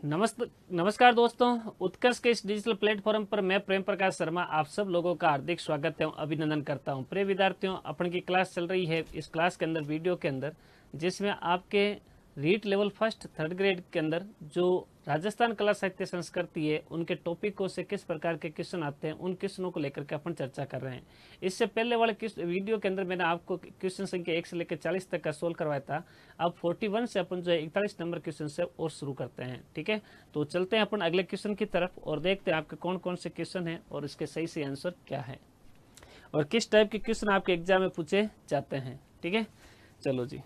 नमस्कार दोस्तों, उत्कर्ष के इस डिजिटल प्लेटफॉर्म पर मैं प्रेम प्रकाश शर्मा आप सब लोगों का हार्दिक स्वागत एवं अभिनंदन करता हूं। प्रिय विद्यार्थियों, अपन की क्लास चल रही है। इस क्लास के अंदर वीडियो के अंदर जिसमें आपके REET level first third grade के अंदर जो राजस्थान कला साहित्य संस्कृति है उनके टॉपिकों से किस प्रकार के क्वेश्चन आते हैं उन क्वेश्चनों को लेकर के अपन चर्चा कर रहे हैं। इससे पहले वाले वीडियो के अंदर मैंने आपको क्वेश्चन संख्या 1 से लेकर 40 तक का सोल्व करवाया था। अब 41 से अपन जो है 41 नंबर क्वेश्चन से और शुरू करते हैं। ठीक है, तो चलते हैं अपन अगले क्वेश्चन की तरफ और देखते हैं आपके कौन कौन से क्वेश्चन हैं और इसके सही से आंसर क्या है और किस टाइप के क्वेश्चन आपके एग्जाम में पूछे जाते हैं। ठीक है, चलो जी।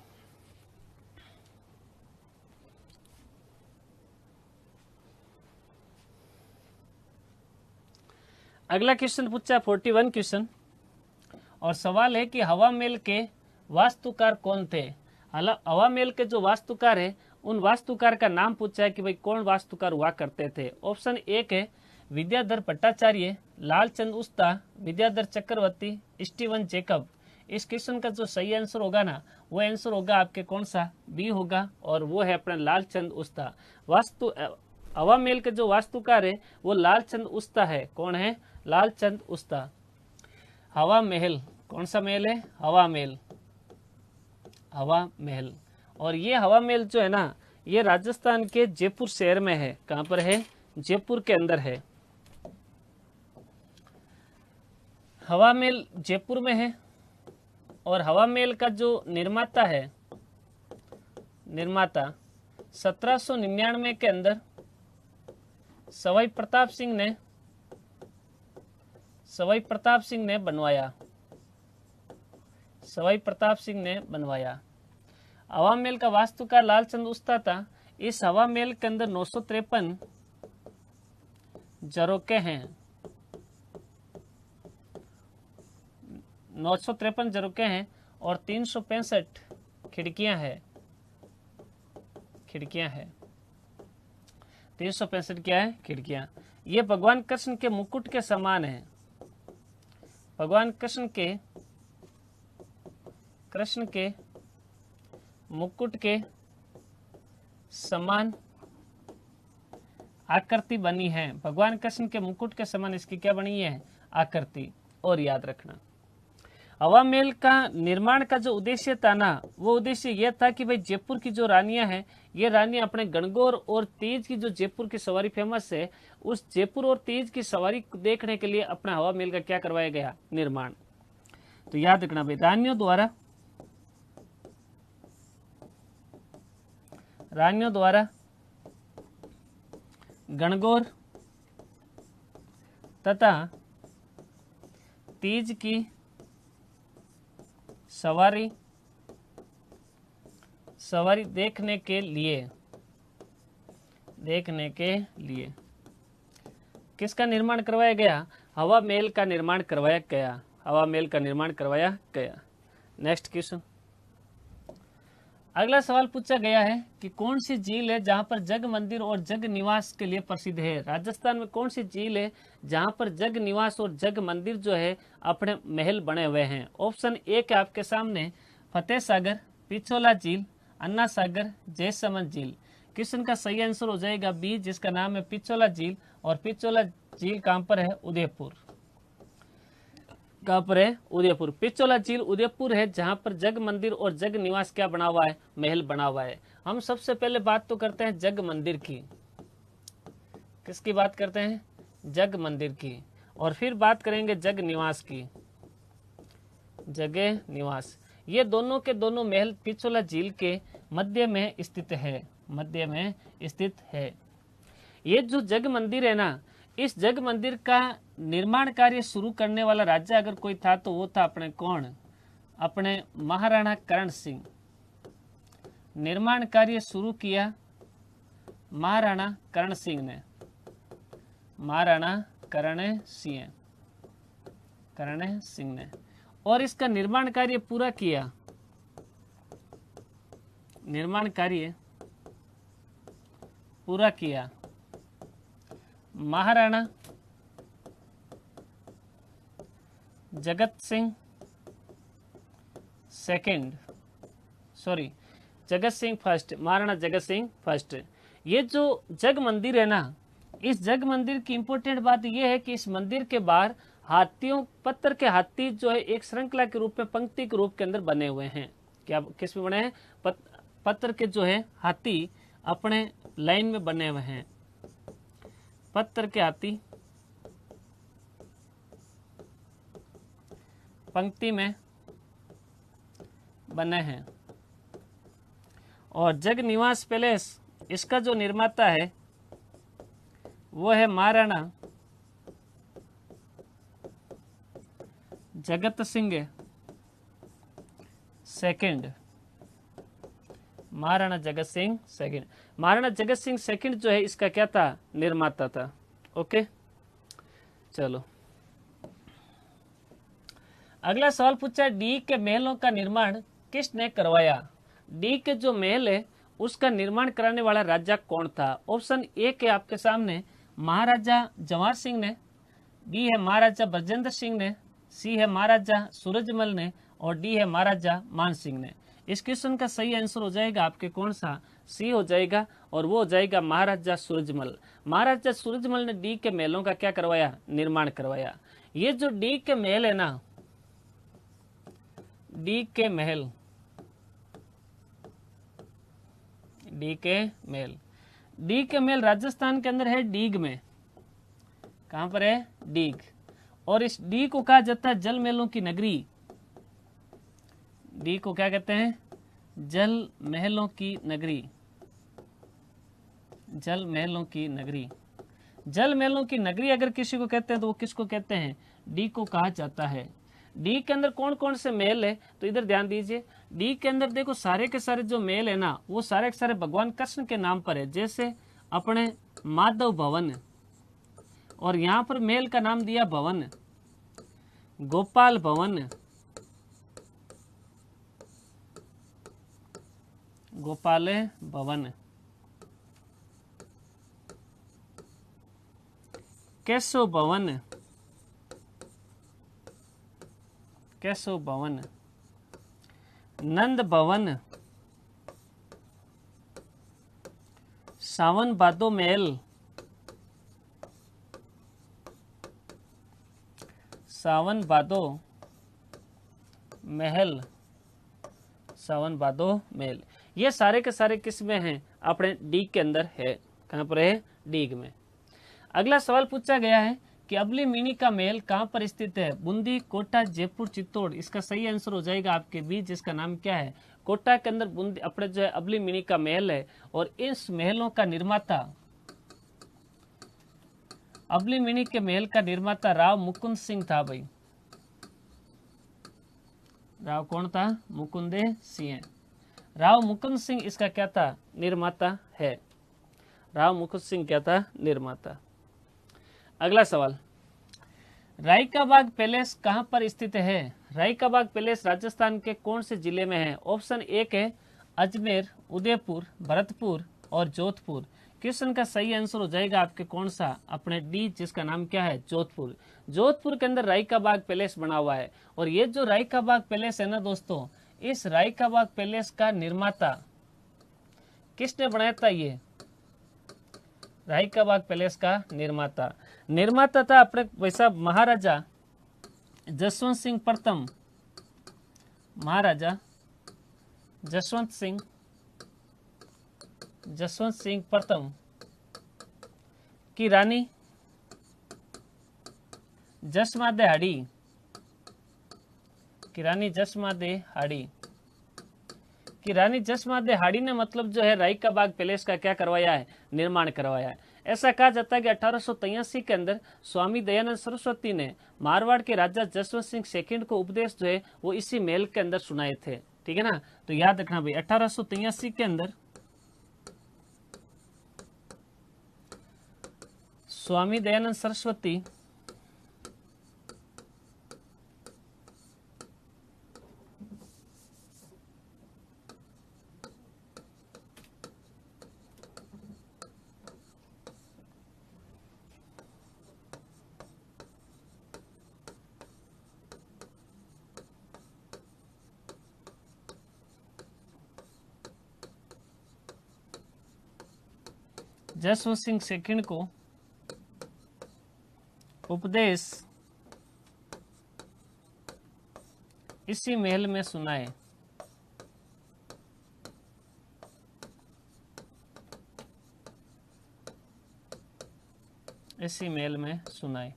अगला क्वेश्चन पूछा 41 क्वेश्चन और सवाल है कि हवा महल के वास्तुकार कौन थे। हवा महल के जो वास्तुकार है उन वास्तुकार का नाम पूछा है कि भाई कौन वास्तुकार हुआ करते थे। ऑप्शन 1 है विद्याधर भट्टाचार्य, लालचंद उस्ता, विद्याधर चक्रवर्ती, स्टीवन जैकब। इस क्वेश्चन का जो सही आंसर होगा ना वो आंसर होगा आपके कौन सा, बी होगा और वो है अपना लालचंद उस्ता। हवा महल के जो वास्तुकार है वो लालचंद उस्ता है। कौन है? लालचंद उस्ता। हवा महल कौन सा महल है? हवा महल। हवा महल। और ये हवा महल जो है ना ये राजस्थान के जयपुर शहर में है। कहाँ पर है? जयपुर के अंदर है। हवा महल जयपुर में है और हवा महल का जो निर्माता है, निर्माता 1799 के अंदर सवाई प्रताप सिंह ने बनवाया। सवाई प्रताप सिंह ने बनवाया। हवा महल का वास्तुकार लालचंद उस्ता था। इस हवा महल के अंदर 953 झरोखे हैं। 953 झरोखे हैं और 365 खिड़कियां हैं। 365 क्या है? खिड़कियां। ये भगवान कृष्ण के मुकुट के समान है। भगवान कृष्ण के मुकुट के समान आकृति बनी है। भगवान कृष्ण के मुकुट के समान इसकी क्या बनी है? आकृति। और याद रखना हवा महल का निर्माण का जो उद्देश्य था ना वो उद्देश्य यह था कि भाई जयपुर की जो रानियां हैं ये रानियां अपने गणगौर और तीज की जो जयपुर की सवारी फेमस है उस जयपुर और तीज की सवारी देखने के लिए अपना हवा महल का क्या करवाया गया? निर्माण। तो याद रखना भाई रानियों द्वारा गणगौर तथा तीज की सवारी देखने के लिए किसका निर्माण करवाया गया? हवा महल का निर्माण करवाया गया। हवा महल का निर्माण करवाया गया। Next question. अगला सवाल पूछा गया है कि कौन सी झील है जहां पर जग मंदिर और जग निवास के लिए प्रसिद्ध है। राजस्थान में कौन सी झील है जहां पर जग निवास और जग मंदिर जो है अपने महल बने हुए हैं। ऑप्शन 1 है आपके सामने फतेह सागर, पिछोला झील, अन्ना सागर, जयसमंद झील। क्वेश्चन का सही आंसर हो जाएगा बी, जिसका नाम है पिछोला झील। और पिछोला झील कहां पर है? उदयपुर। कहां पर है? उदयपुर। पिछोला झील उदयपुर है जहां पर जग मंदिर और जग निवास क्या बना हुआ है? महल बना हुआ है। हम सबसे पहले बात तो करते हैं जग मंदिर की। किसकी बात करते हैं? जग मंदिर की। और फिर बात करेंगे जग निवास की। जगह निवास। ये दोनों के दोनों महल पिछोला झील के मध्य में स्थित है। ये जो जग मंदिर है ना इस जग मंदिर का निर्माण कार्य शुरू करने वाला राजा अगर कोई था तो वो था अपने कौन? अपने महाराणा करण सिंह। निर्माण कार्य शुरू किया महाराणा करण सिंह ने। महाराणा करण सिंह ने। और इसका निर्माण कार्य पूरा किया। Maharana Jagat Singh second, Jagat Singh first, Maharana Jagat Singh first. ये जो जग मंदिर है ना, इस जग मंदिर की इंपॉर्टेंट बात यह है कि इस मंदिर के बाहर हाथियों, पत्थर के हाथी जो है एक श्रृंखला के रूप में, पंक्ति के रूप के अंदर बने हुए हैं। क्या किस में बने हैं? पत्थर के जो है हाथी अपने लाइन में बने हुए हैं। पत्थर के हाथी पंक्ति में बने हैं। और जग निवास पैलेस, इसका जो निर्माता है वो है Maharana Jagat Singh second. Maharana Jagat Singh second, Maharana Jagat Singh second जो है इसका क्या था? निर्माता था। ओके, चलो अगला सवाल पूछा, डी के महलों का निर्माण किसने करवाया? डी के जो महल है उसका निर्माण कराने वाला राजा कौन था? ऑप्शन ए के आपके सामने महाराजा जवाहर सिंह ने, बी है महाराजा ब्रजेंद्र सिंह ने, सी है महाराजा सूरजमल ने, और डी है महाराजा मान सिंह ने। इस क्वेश्चन का सही आंसर हो जाएगा आपके कौन सा? सी हो जाएगा, और वो हो जाएगा महाराजा सूरजमल। महाराजा सूरजमल ने डी के महलों का क्या करवाया? निर्माण करवाया। ये जो डी के महल है ना, डी के महल, डी के महल, डी के महल राजस्थान के अंदर है, डीग में। कहां पर है? डीग। और इस डी को कहा जाता है जल महलों की नगरी। डी को क्या कहते हैं? जल महलों की नगरी। जल महलों की नगरी। जल महलों की नगरी अगर किसी को कहते हैं तो वो किसको कहते हैं? डी को कहा जाता है। डी के अंदर कौन कौन से महल है? तो इधर ध्यान दीजिए, डी के अंदर देखो सारे के सारे जो महल है ना, वो सारे के सारे भगवान कृष्ण के नाम पर है। जैसे अपने माधव भवन, और यहाँ पर महल का नाम दिया भवन, गोपाल भवन, गोपाल भवन, केशव भवन, केशव भवन, नंद भवन, सावन भादो महल, सावन भादो महल, सावन भादो महल, ये सारे के सारे किस में हैं? अपने डीग के अंदर है। कहां पर है? डीग में। अगला सवाल पूछा गया है कि अबली मिनी का महल कहां पर स्थित है? बूंदी, कोटा, जयपुर, चित्तौड़। इसका सही आंसर हो जाएगा आपके बीच, जिसका नाम क्या है? कोटा के अंदर बूंदी अपने जो है अबली मिनी का महल है। और इस महलों का निर्माता, अबली मिनी के महल का निर्माता राव मुकुंद सिंह था भाई। राव कौन था? मुकुंद सिंह। राव मुकुंद सिंह इसका क्या था? निर्माता है। राव मुकुंद सिंह क्या था? निर्माता। अगला सवाल, राई का बाग पैलेस कहां पर स्थित है? राई का बाग पैलेस राजस्थान के कौन से जिले में है? ऑप्शन एक है अजमेर, उदयपुर, भरतपुर और जोधपुर। क्वेश्चन का सही आंसर हो जाएगा आपके कौन सा? अपने डी, जिसका नाम क्या है? जोधपुर। जोधपुर के अंदर राई का बाग पैलेस बना हुआ है। और ये जो राई का बाग पैलेस है ना दोस्तों, इस राई का बाग पैलेस का निर्माता किसने बनाया था? ये राई का बाग पैलेस का निर्माता था अपने वैसा महाराजा जसवंत सिंह प्रथम, महाराजा जसवंत सिंह प्रथम की रानी जसमादे हाड़ी, की रानी जसमादे हाड़ी ने मतलब जो है राई का बाग पैलेस का क्या करवाया है? निर्माण करवाया है। ऐसा कहा जाता है कि 1883 के अंदर स्वामी दयानंद सरस्वती ने मारवाड़ के राजा जसवंत सिंह सेकंड को उपदेश जो है वो इसी महल के अंदर सुनाए थे। ठीक है ना, तो याद रखना भाई 1883 के अंदर स्वामी दयानंद सरस्वती जसवंत सिंह सेकंड को उपदेश इसी महल में सुनाए। इसी महल में सुनाए।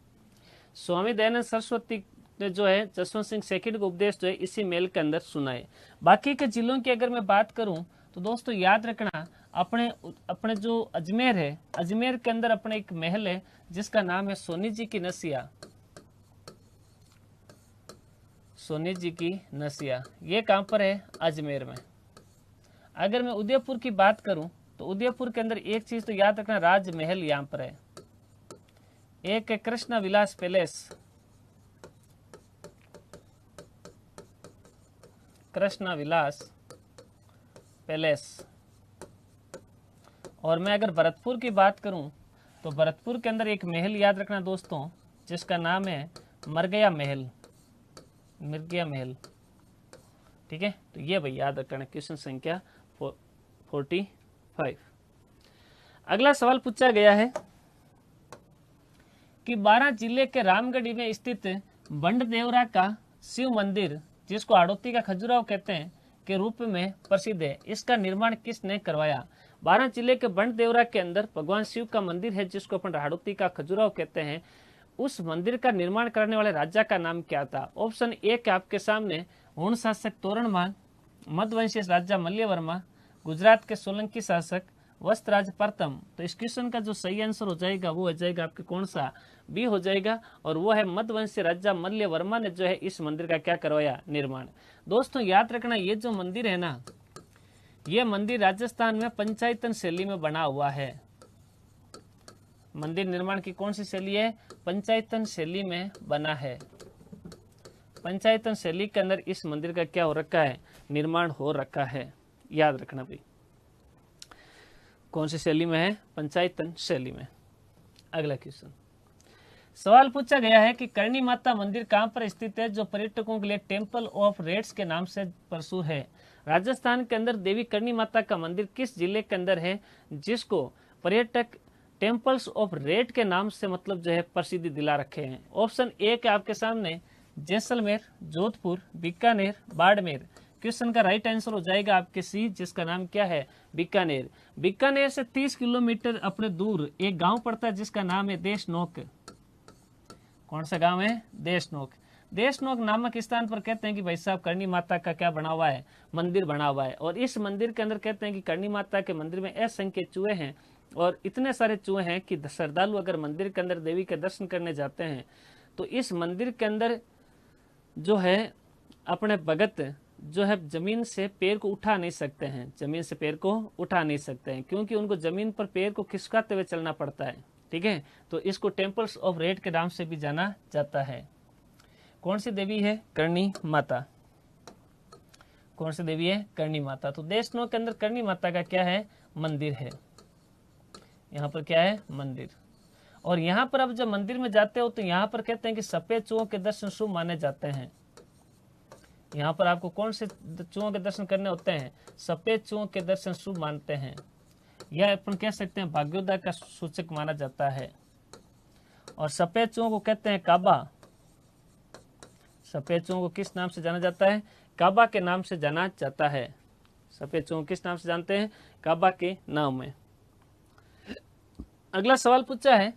स्वामी दयानंद सरस्वती ने जो है जसवंत सिंह सेकंड को उपदेश जो है इसी महल के अंदर सुनाए। बाकी के जिलों की अगर मैं बात करूं तो दोस्तों याद रखना, अपने जो अजमेर है, अजमेर के अंदर अपने एक महल है जिसका नाम है सोनी जी की नसिया। सोनी जी की नसिया ये कहां पर है? अजमेर में। अगर मैं उदयपुर की बात करूं तो उदयपुर के अंदर एक चीज तो याद रखना, राजमहल यहां पर है। एक है कृष्ण विलास पैलेस, कृष्ण विलास पैलेस। और मैं अगर भरतपुर की बात करूं तो भरतपुर के अंदर एक महल याद रखना दोस्तों जिसका नाम है मरगया महल, मिर्गिया महल। ठीक है, तो ये भाई याद रखना, क्वेश्चन संख्या 45। अगला सवाल पूछा गया है कि 12 जिले के रामगढ़ी में स्थित बंडदेवरा का शिव मंदिर, जिसको हाड़ौती का खजुराहो कहते हैं, के रूप में प्रसिद्ध है, इसका निर्माण किसने करवाया? 12 जिले के बंडदेवरा के अंदर भगवान शिव का मंदिर है जिसको अपन हाड़ौती का खजुराहो कहते हैं। उस मंदिर का निर्माण करने वाले राजा का नाम क्या था? ऑप्शन ए के आपके सामने हुण शासक तोरणमाल, मध्यवंशीय राजा मल्यवर्मा, गुजरात के सोलंकी शासक वस्त्रराज प्रथम। तो इस क्वेश्चन का जो सही आंसर हो जाएगा वो हो जाएगा आपके कौन सा? बी हो जाएगा, और वो है मध्यवंशीय राजा मल्यवर्मा ने जो है इस मंदिर का क्या करवाया? निर्माण। दोस्तों याद रखना, ये जो मंदिर है ना, ये मंदिर राजस्थान में पंचायतन शैली में बना हुआ है। मंदिर निर्माण की कौन सी शैली है? पंचायतन शैली में बना है। पंचायतन शैली के अंदर इस मंदिर का क्या हो रखा है? निर्माण हो रखा है। याद रखना भाई, कौन सी शैली में है? पंचायतन शैली में। अगला क्वेश्चन, सवाल पूछा गया है कि करणी माता मंदिर कहां पर स्थित है जो पर्यटकों के लिए टेम्पल ऑफ रेड्स के नाम से प्रसिद्ध है? राजस्थान के अंदर देवी करणी माता का मंदिर किस जिले के अंदर है जिसको पर्यटक टेम्पल्स ऑफ रेड के नाम से मतलब जो है प्रसिद्धि दिला रखे हैं? ऑप्शन ए के आपके सामने जैसलमेर, जोधपुर, बीकानेर, बाड़मेर। क्वेश्चन का राइट आंसर हो जाएगा आपके सी, जिसका नाम क्या है? बीकानेर। बीकानेर से 30 किलोमीटर अपने दूर एक गांव पड़ता है जिसका नाम है देशनोक। कौन सा गांव है? देशनोक। देशनोक नामक स्थान पर कहते हैं कि भाई साहब करणी माता का क्या बना हुआ है? मंदिर बना हुआ है। और इस मंदिर के अंदर कहते हैं कि करणी माता के मंदिर में असंख्य चूहे हैं, और इतने सारे चूहे हैं कि श्रद्धालु अगर मंदिर के अंदर देवी के दर्शन करने जाते हैं तो इस मंदिर के अंदर जो है अपने भगत जो है जमीन से पैर को उठा नहीं सकते हैं, जमीन से पैर को उठा नहीं सकते हैं, क्योंकि उनको जमीन पर पैर को खिसकाते हुए चलना पड़ता है। ठीक है, तो इसको टेम्पल्स ऑफ रेड के नाम से भी जाना जाता है। कौन सी देवी है? करणी माता। कौन सी देवी है? करणी माता। तो देशनोक के अंदर करणी माता का क्या है? मंदिर है। यहाँ पर क्या है? मंदिर। और यहाँ पर अब जब मंदिर में जाते हो तो यहाँ पर कहते हैं कि सफेद चूहों के दर्शन शुभ माने जाते हैं। यहाँ पर आपको कौन से चूहों के दर्शन करने होते हैं? सफेद चूहों के दर्शन शुभ मानते हैं। यह अपन कह सकते हैं भाग्योदय का सूचक माना जाता है। और सफेद चूहों को कहते हैं काबा। सफेद चूहों को किस नाम से जाना जाता है? काबा के नाम से जाना जाता है। सफेद चूहों किस नाम से जानते हैं? काबा के नाम में। अगला सवाल पूछा है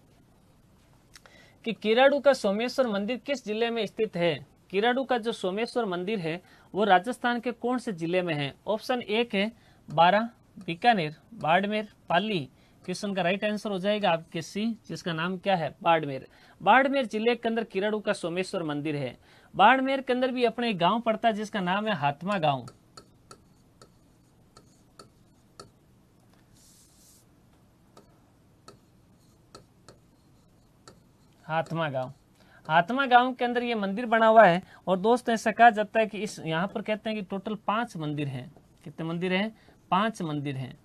कि किराड़ू का सोमेश्वर मंदिर किस जिले में स्थित है? किराड़ू का जो सोमेश्वर मंदिर है वो राजस्थान के कौन से जिले में है? ऑप्शन एक है बारां, बीकानेर, बाड़मेर, पाली। क्वेश्चन का राइट आंसर हो जाएगा आपके सी, जिसका नाम क्या है? बाड़मेर। बाड़मेर जिले के अंदर किराड़ू का सोमेश्वर मंदिर है। बाड़मेर के अंदर भी अपने एक गांव पड़ता है जिसका नाम है हाथमा गांव। हाथमा गांव। हाथमा गांव के अंदर ये मंदिर बना हुआ है। और दोस्त ऐसा कहा जाता है कि इस यहाँ पर कहते हैं कि टोटल 5 मंदिर हैं। कितने मंदिर हैं? 5 मंदिर हैं।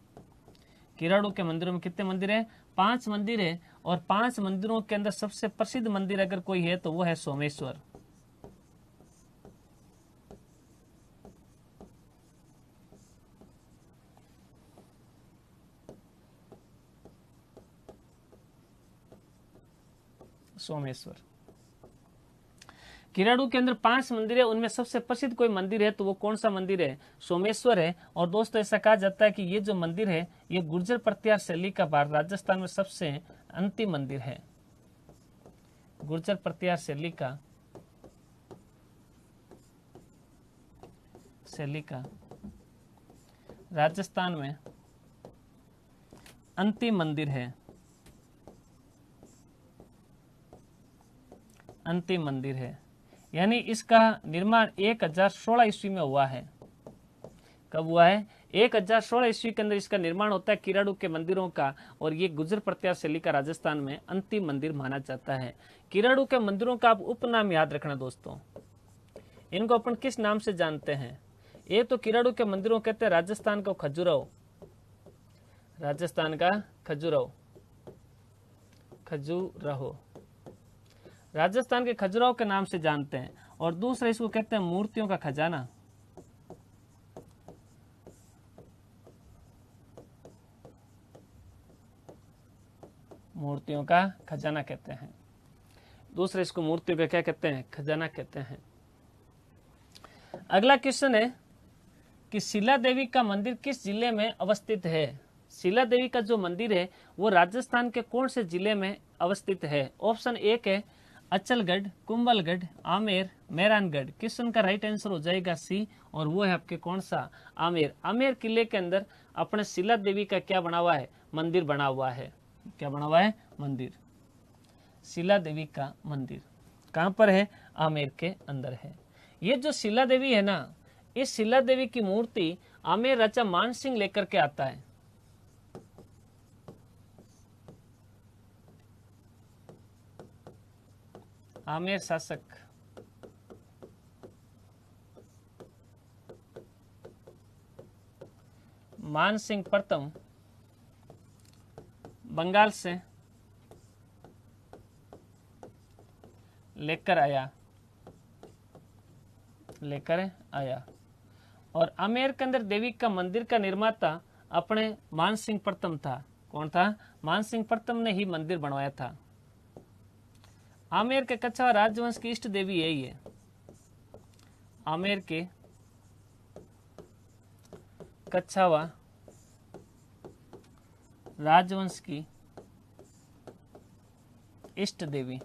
किराड़ू के मंदिरों में कितने मंदिर हैं? 5 मंदिर है। और 5 मंदिरों के अंदर सबसे प्रसिद्ध मंदिर अगर कोई है तो वो है सोमेश्वर। सोमेश्वर। किराड़ू के अंदर 5 मंदिर है, उनमें सबसे प्रसिद्ध कोई मंदिर है तो वो कौन सा मंदिर है? सोमेश्वर है। और दोस्तों ऐसा कहा जाता है कि ये जो मंदिर है ये गुर्जर प्रत्यार शैली का राजस्थान में सबसे अंतिम मंदिर है। गुर्जर प्रत्यार शैली का राजस्थान में अंतिम मंदिर है। अंतिम मंदिर है, यानी इसका निर्माण 1016 ईस्वी में हुआ है। कब हुआ है? 1016 ईस्वी के अंदर इसका निर्माण होता है किराड़ू के मंदिरों का, और ये गुर्जर प्रत्यार शैली का राजस्थान में अंतिम मंदिर माना जाता है। किराड़ू के मंदिरों का आप उपनाम याद रखना दोस्तों, इनको अपन किस नाम से जानते हैं? ये तो किराड़ू के मंदिरों कहते हैं राजस्थान का खजुराहो, राजस्थान का खजुराहो, खजुराहो राजस्थान के खजुराहो के नाम से जानते हैं। और दूसरा इसको कहते हैं मूर्तियों का खजाना। मूर्तियों का खजाना कहते हैं। दूसरे इसको मूर्तियों का क्या कहते हैं? खजाना कहते हैं। अगला क्वेश्चन है कि शिला देवी का मंदिर किस जिले में अवस्थित है? शिला देवी का जो मंदिर है वो राजस्थान के कौन से जिले में अवस्थित है? ऑप्शन 1 है अचलगढ़, कुंभलगढ़, आमेर, मेहरानगढ़। क्वेश्चन का राइट आंसर हो जाएगा सी, और वो है आपके कौन सा? आमेर। आमेर किले के अंदर अपने शिला देवी का क्या बना हुआ है? मंदिर बना हुआ है। क्या बना हुआ है? मंदिर। शिला देवी का मंदिर कहाँ पर है? आमेर के अंदर है। ये जो शिला देवी है ना, इस शिला देवी की मूर्ति आमेर राजा मान सिंह लेकर के आता है। आमेर शासक मान सिंह प्रथम बंगाल से लेकर आया और आमेर के अंदर देवी का मंदिर का निर्माता अपने मान सिंह प्रथम था। कौन था? मान सिंह प्रथम ने ही मंदिर बनवाया था। आमेर के कच्छावा राजवंश की इष्ट देवी है ये। आमेर के कच्छावा राजवंश की इष्ट देवी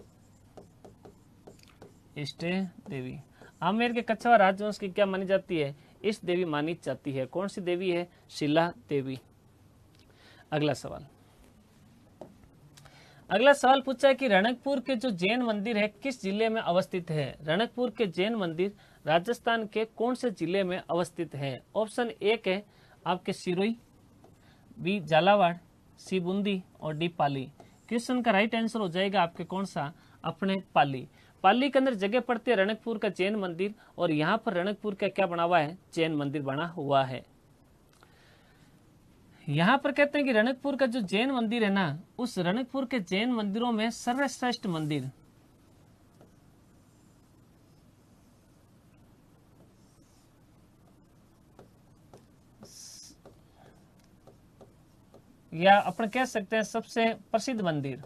आमेर के कच्छावा राजवंश की क्या मानी जाती है? इष्ट देवी मानी जाती है। कौन सी देवी है? शिला देवी। अगला सवाल पूछा है कि रणकपुर के जो जैन मंदिर है किस जिले में अवस्थित है? रणकपुर के जैन मंदिर राजस्थान के कौन से जिले में अवस्थित है? ऑप्शन 1 है आपके सिरोही, बी झालावाड़, सी बूंदी और डी पाली। क्वेश्चन का राइट आंसर हो जाएगा आपके कौन सा? अपने पाली। पाली के अंदर जगह पड़ती है रणकपुर का जैन मंदिर, और यहाँ पर रणकपुर का क्या बना हुआ है? जैन मंदिर बना हुआ है। यहाँ पर कहते हैं कि रणकपुर का जो जैन मंदिर है ना, उस रणकपुर के जैन मंदिरों में सर्वश्रेष्ठ मंदिर या अपन कह सकते हैं सबसे प्रसिद्ध मंदिर,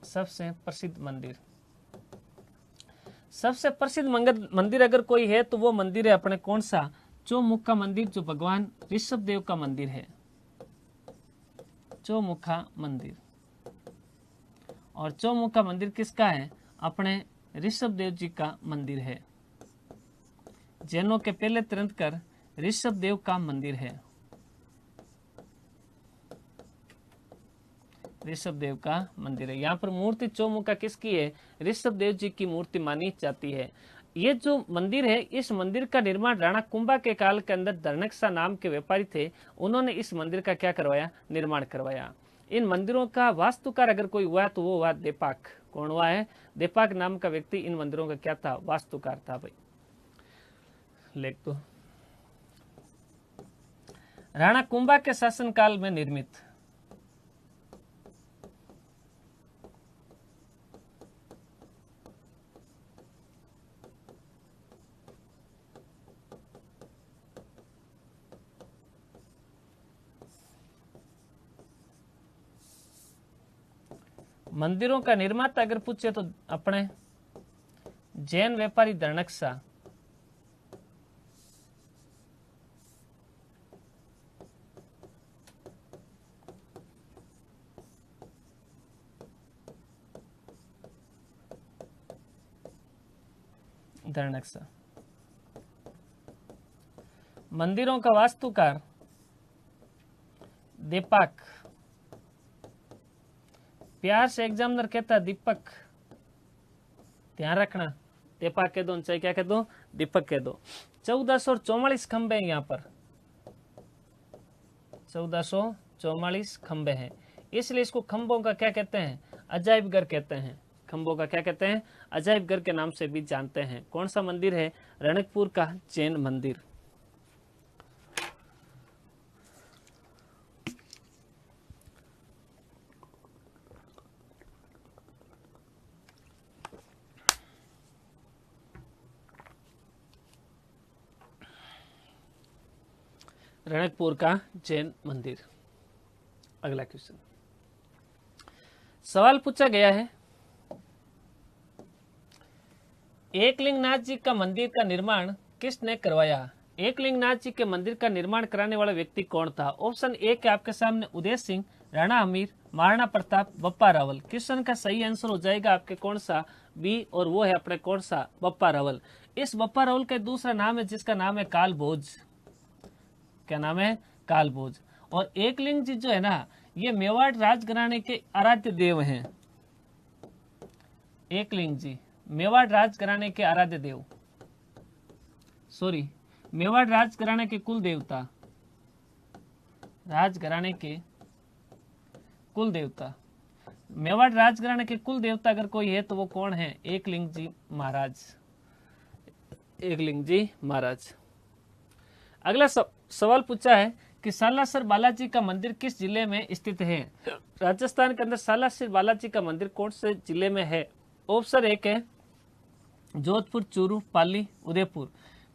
सबसे प्रसिद्ध मंदिर अगर कोई है तो वो मंदिर है अपने कौन सा? चौमुखा मंदिर, जो भगवान ऋषभ देव का मंदिर है। चौमुखा मंदिर। और चौमुखा मंदिर किसका है? अपने ऋषभ देव जी का मंदिर है। जैनों के पहले तीर्थंकर ऋषभ देव का मंदिर है। ऋषभ देव का मंदिर है। यहाँ पर मूर्ति चौमुखा किसकी है? ऋषभ देव जी की मूर्ति मानी जाती है। ये जो मंदिर है, इस मंदिर का निर्माण राणा कुंभा के काल के अंदर धर्णकसा नाम के व्यापारी थे, उन्होंने इस मंदिर का क्या करवाया? निर्माण करवाया। इन मंदिरों का वास्तुकार अगर कोई हुआ तो वो हुआ देपाक। कौन हुआ है? देपाक नाम का व्यक्ति इन मंदिरों का क्या था? वास्तुकार था। भाई लेख तो राणा कुंभा के शासनकाल में निर्मित। मंदिरों का निर्माता अगर पूछे तो अपने जैन व्यापारी दर्णकसा। दर्णकसा। मंदिरों का वास्तुकार दीपक। प्यार से एग्जामिनर कहता दीपक, ध्यान रखना, दीपक कह दो चाहे क्या कह दो, दीपक कह दो। 1444 खंबे हैं यहाँ पर, 1444 खंबे हैं, इसलिए इसको खंबों का क्या कहते हैं, अजायब घर कहते हैं। खंबों का क्या कहते हैं, अजायब घर के नाम से भी जानते हैं। कौन सा मंदिर है, रणकपुर का जैन मंदिर। रणकपुर का जैन मंदिर। अगला क्वेश्चन, सवाल पूछा गया है, एकलिंगनाथ जी का मंदिर का निर्माण किसने करवाया। एकलिंगनाथ जी के मंदिर का निर्माण कराने वाला व्यक्ति कौन था। ऑप्शन ए के आपके सामने उदय सिंह, राणा अमीर, महाराणा प्रताप, बप्पा रावल। क्वेश्चन का सही आंसर हो जाएगा आपके कौन सा, बी, और वो है अपने कौन सा, बप्पा रावल। इस बप्पा रावल का दूसरा नाम है जिसका नाम है कालभोज। क्या नाम है, कालभोज। और एकलिंग जी जो है ना, ये मेवाड़ राजघराने के आराध्य देव हैं। एकलिंग जी मेवाड़ राजघराने के आराध्य देव, सॉरी, मेवाड़ राजघराने के कुल देवता, राजघराने के कुल देवता। मेवाड़ राजघराने के कुल देवता अगर कोई है तो वो कौन है, एकलिंग जी महाराज। एकलिंग जी महाराज। अगला सवाल पूछा है कि सालासर बालाजी का मंदिर किस जिले में स्थित है। राजस्थान के अंदर सालासर बालाजी का मंदिर कौन से जिले में है। ऑप्शन एक है जोधपुर, चूरू, पाली, उदयपुर।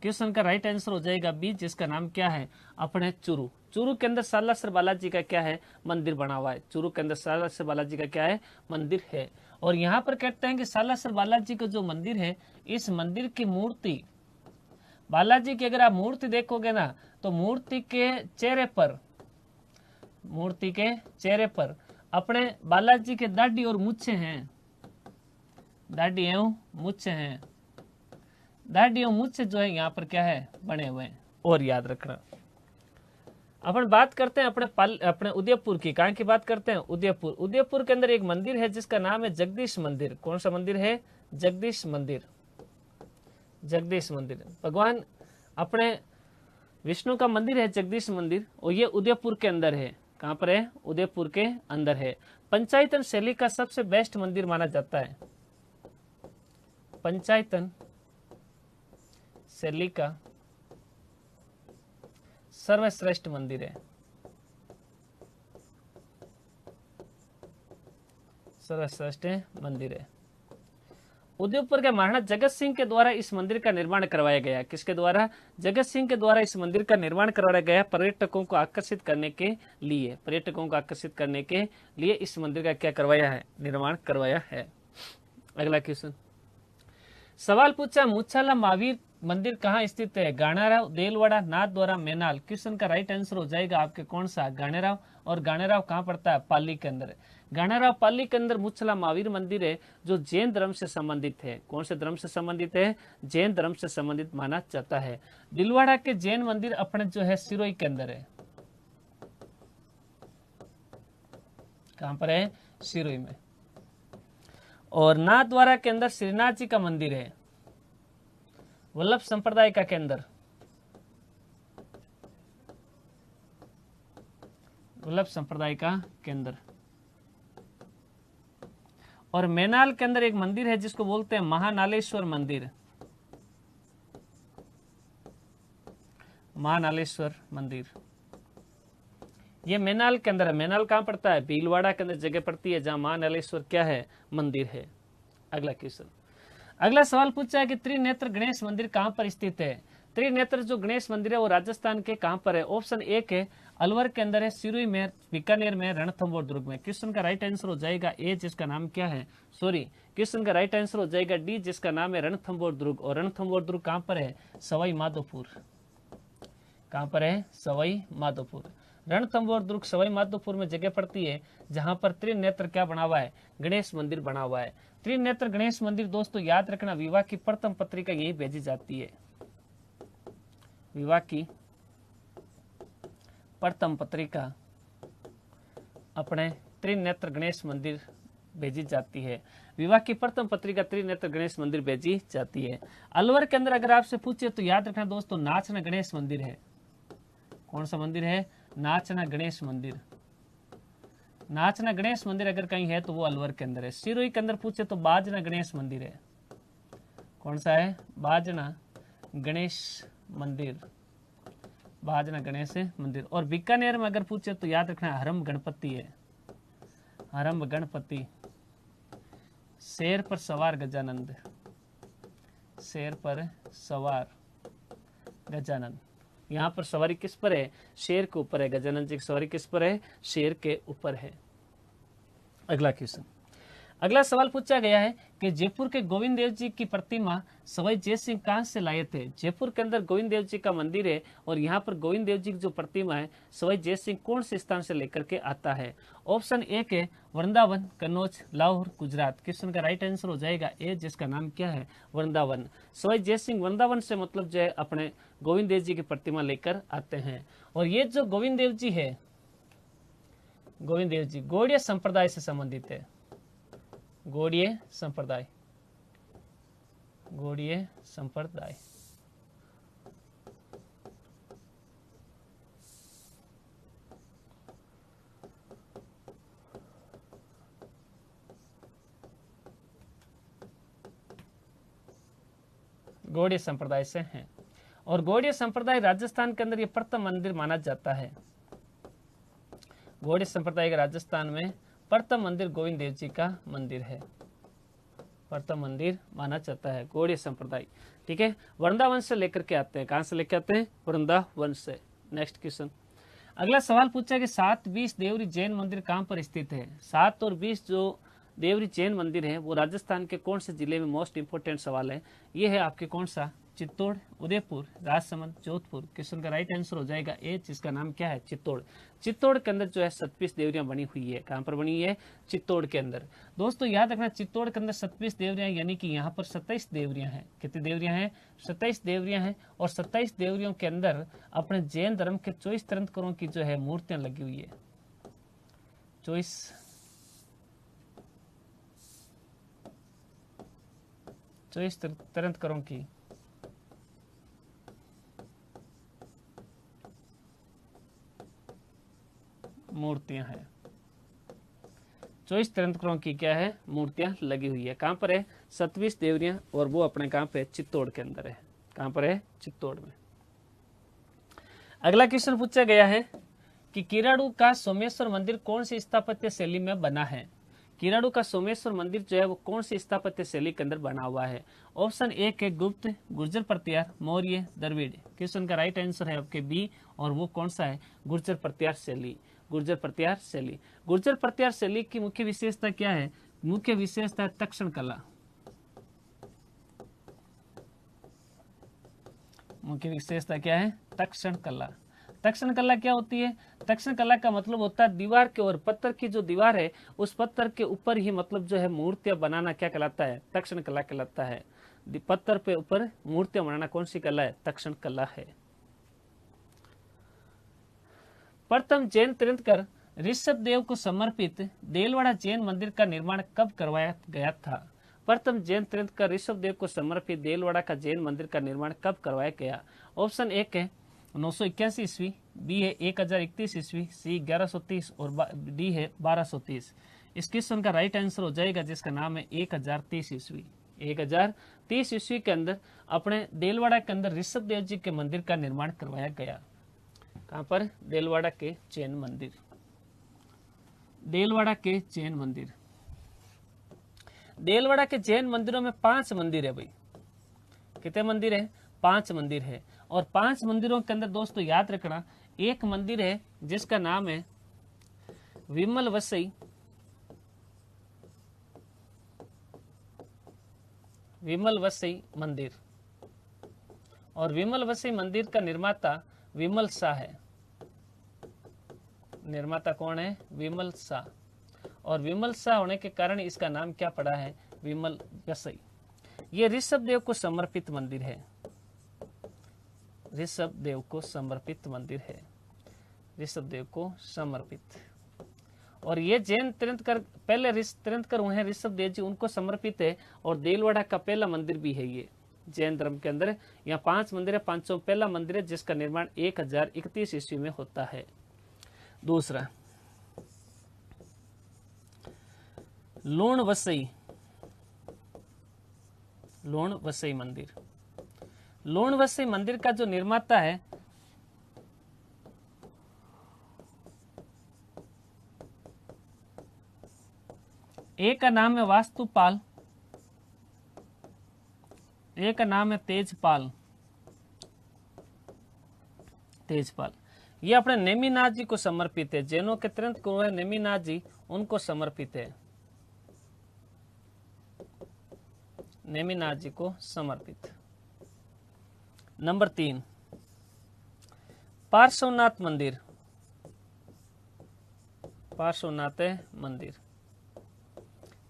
क्वेश्चन का राइट आंसर हो जाएगा बी, जिसका नाम क्या है, अपने चूरू। चूरू के अंदर सालासर बालाजी का क्या है, मंदिर बना हुआ है। चूरू के अंदर सालासर बालाजी का क्या है, मंदिर है। और यहाँ पर कहते हैं कि सालासर बालाजी का जो मंदिर है, इस मंदिर की मूर्ति, बालाजी की अगर आप मूर्ति देखोगे ना, तो मूर्ति के चेहरे पर अपने बालाजी के दाढ़ी और मूछे हैं, दाढ़ी एवं मूछे हैं। दाढ़ी एवं मूछे जो है यहाँ पर क्या है, बने हुए हैं। और याद रखना, अपन बात करते हैं अपने उदयपुर की। कहाँ की बात करते हैं, उदयपुर। उदयपुर के अंदर एक मंदिर है जिसका नाम है जगदीश मंदिर। कौन सा मंदिर है, जगदीश मंदिर। जगदीश मंदिर भगवान अपने विष्णु का मंदिर है जगदीश मंदिर, और ये उदयपुर के अंदर है। कहाँ पर है, उदयपुर के अंदर है। पंचायतन शैली का सबसे बेस्ट मंदिर माना जाता है। पंचायतन शैली का सर्वश्रेष्ठ मंदिर है, सर्वश्रेष्ठ मंदिर है। उदयपुर के महाराणा जगत सिंह के द्वारा इस मंदिर का निर्माण करवाया गया। किसके द्वारा, जगत सिंह के द्वारा इस मंदिर का निर्माण करवाया गया। पर्यटकों को आकर्षित करने के लिए, पर्यटकों को आकर्षित करने के लिए इस मंदिर का क्या करवाया है, निर्माण करवाया है। अगला क्वेश्चन, सवाल पूछा मुछाला महावीर मंदिर कहाँ स्थित है। गाणेराव, देलवाड़ा, नाथद्वारा, मेनाल। क्वेश्चन का राइट आंसर हो जाएगा आपके कौन सा, गाणेराव। और गाणेराव कहाँ पड़ता है, पाली के अंदर। गाणेराव पाली के अंदर मुछला महावीर मंदिर है जो जैन धर्म से संबंधित है। कौन से धर्म से संबंधित है, जैन धर्म से संबंधित माना जाता है। दिलवाड़ा के जैन मंदिर अपने जो है सिरोही के अंदर है। कहां पर है, सिरोही में। और नाथद्वारा के अंदर श्रीनाथ जी का मंदिर है, वल्लभ संप्रदाय का केंद्र, वल्लभ संप्रदाय का केंद्र। और मेनाल के अंदर एक मंदिर है जिसको बोलते हैं महानालेश्वर मंदिर, महानालेश्वर मंदिर। ये मेनाल के अंदर है। मेनाल कहां पड़ता है, भीलवाड़ा के अंदर जगह पड़ती है जहां महानालेश्वर क्या है, मंदिर है। अगला क्वेश्चन, अगला सवाल पूछा है कि त्रिनेत्र गणेश मंदिर कहां पर स्थित है। त्रिनेत्र जो गणेश मंदिर है वो राजस्थान के कहां पर है? ऑप्शन एक है अलवर के अंदर है, सिरोही में, बीकानेर में, रणथंभौर दुर्ग में। क्वेश्चन का राइट आंसर हो जाएगा ए, जिसका नाम क्या है, सॉरी, क्वेश्चन का राइट आंसर हो जाएगा डी, जिसका नाम है रणथंभौर दुर्ग। और रणथंभौर दुर्ग कहां पर है? सवाई माधोपुर। कहां पर है? सवाई माधोपुर। रणथंभौर दुर्ग सवाई माधोपुर में जगह पड़ती है, जहां पर त्रिनेत्र क्या बना हुआ है? गणेश मंदिर बना हुआ है। त्रिनेत्र गणेश मंदिर दोस्तों याद रखना, विवाह की प्रथम पत्रिका यही भेजी जाती है। विवाह की प्रथम पत्रिका अपने त्रिनेत्र गणेश मंदिर भेजी जाती है। विवाह की प्रथम पत्रिका त्रिनेत्र गणेश मंदिर भेजी जाती है। अलवर के अंदर अगर आपसे पूछे तो याद रखना दोस्तों, नाचना गणेश मंदिर है। कौन सा मंदिर है? नाचना गणेश मंदिर। नाचना गणेश मंदिर अगर कहीं है तो वो अलवर के अंदर है। सिरोही के अंदर पूछे तो बाजना गणेश मंदिर है। कौन सा है? बाजना गणेश मंदिर। बाजना गणेश मंदिर। और बीकानेर में अगर पूछे तो याद रखना हरम गणपति है। हरम गणपति। शेर पर सवार गजानंद। शेर पर सवार गजानंद। यहाँ पर सवारी किस पर है? शेर के ऊपर है। गजानंद जी की सवारी किस पर है? शेर के ऊपर है। अगला क्वेश्चन, अगला सवाल पूछा गया है कि जयपुर के गोविंद देव जी की प्रतिमा सवाई जय सिंह कहां से लाए थे? जयपुर के अंदर गोविंद देव जी का मंदिर है और यहाँ पर गोविंद देव जी की जो प्रतिमा है सवाई जय सिंह कौन से स्थान से लेकर के आता है? ऑप्शन एक है वृंदावन, कन्नौज, लाहौर, गुजरात। क्वेश्चन का राइट आंसर हो जाएगा ए, जिसका नाम क्या है? वृंदावन। सवाई जय सिंह वृंदावन से मतलब जो है अपने गोविंद देव जी की प्रतिमा लेकर आते हैं। और ये जो गोविंद देव जी है, गोविंद देव जी गौड़ीय संप्रदाय से संबंधित है। गौड़ीय संप्रदाय। गौड़ीय संप्रदाय। गौड़ीय संप्रदाय से हैं। और गौड़ीय संप्रदाय राजस्थान के अंदर ये प्रथम मंदिर माना जाता है। गौड़ीय संप्रदाय के राजस्थान में प्रथम मंदिर गोविंद देव जी का मंदिर है। प्रथम मंदिर माना जाता है गौड़ीय संप्रदाय। ठीक है, वृंदावन से लेकर के आते हैं। कहां से लेकर आते हैं? वृंदावन से। नेक्स्ट क्वेश्चन, अगला सवाल पूछा कि 7-20 देवरी जैन मंदिर कहां पर स्थित है? 7 और 20 जो देवरी जैन मंदिर है वो राजस्थान के कौन से जिले में? मोस्ट इंपोर्टेंट सवाल है ये। है आपके कौन सा? चित्तौड़, उदयपुर, राजसमंद, जोधपुर। क्वेश्चन का राइट आंसर हो जाएगा ए, जिसका नाम क्या है? चित्तौड़। चित्तौड़ के अंदर जो है 27 देवरियां बनी हुई है। कहां पर बनी है? चित्तौड़ के अंदर। दोस्तों याद रखना, चित्तौड़ के अंदर 27 देवरियां, यानी कि यहाँ पर 27 देवरियां हैं। कितनी देवरियां हैं? 27 देवरियां हैं। और 27 देवरियों के अंदर अपने जैन धर्म के 24 तीर्थंकरों की जो है मूर्तियां लगी हुई है। 24 तीर्थंकरों की मूर्तियां हैं। 24 तीर्थंकरों की क्या है? मूर्तियां लगी हुई है। कहां पर है? 27 देवरियां। और वो अपने कहां पे? चित्तौड़ के अंदर है। कहां पर है? चित्तौड़ में। अगला क्वेश्चन पूछा गया है कि किराड़ू का सोमेश्वर मंदिर कौन सी स्थापत्य शैली में बना है? किराड़ू का सोमेश्वर मंदिर जो है वो कौन सी स्थापत्य शैली के अंदर बना हुआ है? ऑप्शन एक है गुप्त, गुर्जर प्रत्यार, मौर्य, द्रविड़। क्वेश्चन का राइट आंसर है आपके बी, और वो कौन सा है? गुर्जर प्रत्यार शैली। गुर्जर प्रत्यार शैली। गुर्जर प्रत्यार शैली की मुख्य विशेषता क्या है? मुख्य विशेषता तक्षण कला। मुख्य विशेषता क्या है? तक्षण कला। तक्षण कला क्या होती है? तक्षण कला का मतलब होता है दीवार के और पत्थर की जो दीवार है उस पत्थर के ऊपर ही मतलब जो है मूर्तियां बनाना क्या कहलाता है? तक्षण कला कहलाता है। पत्थर पे ऊपर मूर्तियां बनाना कौन सी कला है? तक्षण कला है। प्रथम जैन तीर्थंकर ऋषभ देव को समर्पित देलवाड़ा जैन मंदिर का निर्माण कब करवाया गया था? प्रथम जैन तीर्थंकर ऋषभ देव को समर्पित देलवाड़ा का जैन मंदिर का निर्माण कब करवाया गया? ऑप्शन एक है 981 ईस्वी, बी है 1031 ईस्वी, सी 1130 और डी है 1230। इस क्वेश्चन का राइट आंसर हो जाएगा जिसका नाम है 1030 ईस्वी। 1030 ईस्वी के अंदर अपने देलवाड़ा के अंदर ऋषभ देव जी के मंदिर का निर्माण करवाया गया। कहां पर? देलवाड़ा के जैन मंदिर। देलवाड़ा के जैन मंदिर। देलवाड़ा के जैन मंदिरों में 5 मंदिर है भाई। कितने मंदिर है? 5 मंदिर है। और 5 मंदिरों के अंदर दोस्तों याद रखना, एक मंदिर है जिसका नाम है विमल वसई, विमल वसई मंदिर। और विमल वसई मंदिर का निर्माता विमल शाह है। निर्माता कौन है? विमल शाह। और विमल शाह होने के कारण इसका नाम क्या पड़ा है? विमल वसई। ये ऋषभ देव को समर्पित मंदिर है। ऋषभ देव को समर्पित मंदिर है। ऋषभ देव को समर्पित। और ये जैन तीर्थंकर, पहले तीर्थंकर हुए हैं ऋषभ देव जी, उनको समर्पित है। और देलवाड़ा का पहला मंदिर भी है ये जैन धर्म के अंदर। यहाँ 5 मंदिर है, 500 पहला मंदिर है जिसका निर्माण 1031 ईस्वी में होता है। दूसरा लोण वसई, लोण वसई मंदिर। लोण वसई मंदिर का जो निर्माता है एक का नाम है वास्तुपाल, एक का नाम है तेजपाल। तेजपाल ये अपने नेमिनाथ जी को समर्पित है। जैनों के तीर्थ गुरु है नेमिनाथ जी, उनको समर्पित है। नेमिनाथ जी को समर्पित। नंबर 3 पार्श्वनाथ मंदिर। पार्श्वनाथ मंदिर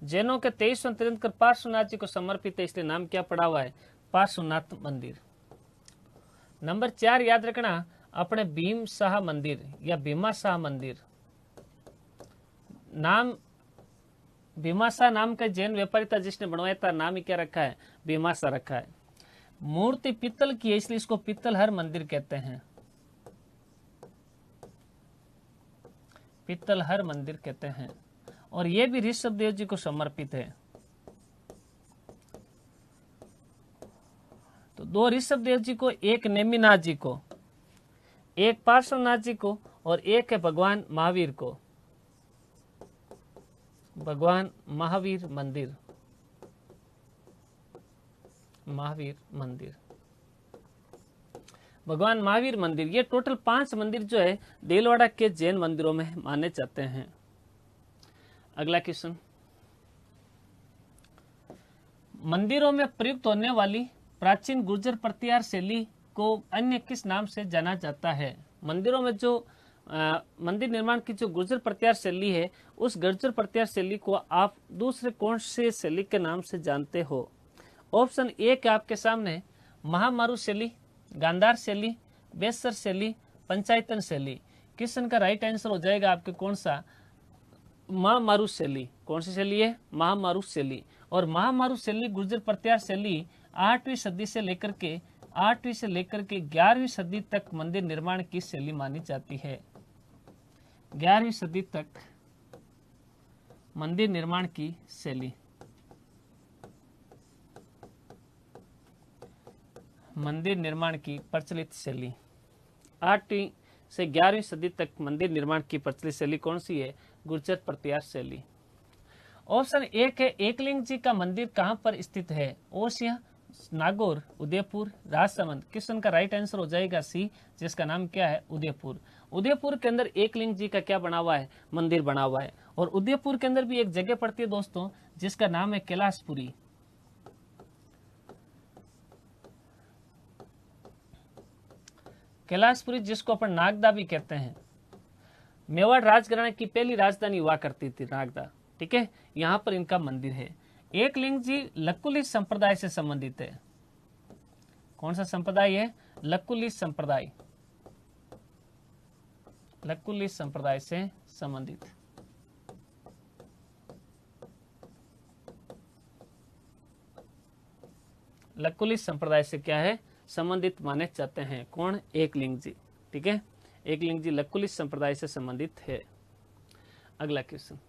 जैनों के 23वें तीर्थंकर पार्श्वनाथ जी को समर्पित है, इसलिए नाम क्या पड़ा हुआ है? पार्श्वनाथ मंदिर। नंबर 4 याद रखना, अपने भीम शाह मंदिर या भीमा शाह मंदिर। नाम भीमा शाह नाम का जैन व्यापारी था जिसने बनवाया था, नाम ही क्या रखा है? भीमा शाह रखा है। मूर्ति पित्तल की है, इसलिए इसको पित्तलहर मंदिर कहते हैं। पित्तलहर मंदिर कहते हैं। और यह भी ऋषभ देव जी को समर्पित है। तो 2 ऋषभ देव जी को, एक नेमिनाथ जी को, एक पार्श्वनाथ जी को, और एक है भगवान महावीर को। भगवान महावीर मंदिर। महावीर मंदिर, भगवान महावीर मंदिर। ये टोटल 5 मंदिर जो है देलवाड़ा के जैन मंदिरों में माने जाते हैं। अगला क्वेश्चन, मंदिरों में प्रयुक्त होने वाली प्राचीन गुर्जर प्रत्याहार शैली को अन्य किस नाम से जाना जाता है? मंदिरों में जो मंदिर निर्माण की जो गुर्जर प्रत्याहार शैली है, उस गुर्जर प्रत्याहार शैली को आप दूसरे कौन से शैली के नाम से जानते हो? ऑप्शन ए के आपके सामने महामारू शैली, गांधार शैली, बेसर शैली, पंचायतन शैली। क्वेश्चन का राइट आंसर हो जाएगा आपके कौन सा? महामारू शैली। कौन सी शैली है? महामारू शैली। और महामारू शैली गुर्जर प्रत्याहार शैली 8वीं सदी से लेकर के 11वीं सदी तक मंदिर निर्माण की शैली मानी जाती है। 11वीं सदी तक मंदिर निर्माण की शैली, मंदिर निर्माण की प्रचलित शैली। 8वीं से 11वीं सदी तक मंदिर निर्माण की प्रचलित शैली कौन सी है? गुर्जर प्रत्याहार शैली। ऑप्शन एक है एकलिंग जी का मंदिर कहां पर स्थित है? ओसिया, नागौर, उदयपुर, राजसमंद। क्वेश्चन का राइट आंसर हो जाएगा सी, जिसका नाम क्या है? उदयपुर। उदयपुर के अंदर एकलिंग जी का क्या बना हुआ है? मंदिर बना हुआ है। और उदयपुर के अंदर भी एक जगह पड़ती है दोस्तों जिसका नाम है कैलाशपुरी। कैलाशपुरी जिसको अपन नागदा भी कहते हैं। मेवाड़ राजघराने की पहली राजधानी हुआ करती थी नागदा। ठीक है, यहाँ पर इनका मंदिर है। एकलिंग जी लकुली संप्रदाय से संबंधित है। कौन सा संप्रदाय है? लकुली संप्रदाय। लकुली संप्रदाय से संबंधित। लकुली संप्रदाय से क्या है? संबंधित माने जाते हैं। कौन? एकलिंग जी। ठीक है, एकलिंग जी लकुली संप्रदाय से संबंधित है। अगला क्वेश्चन,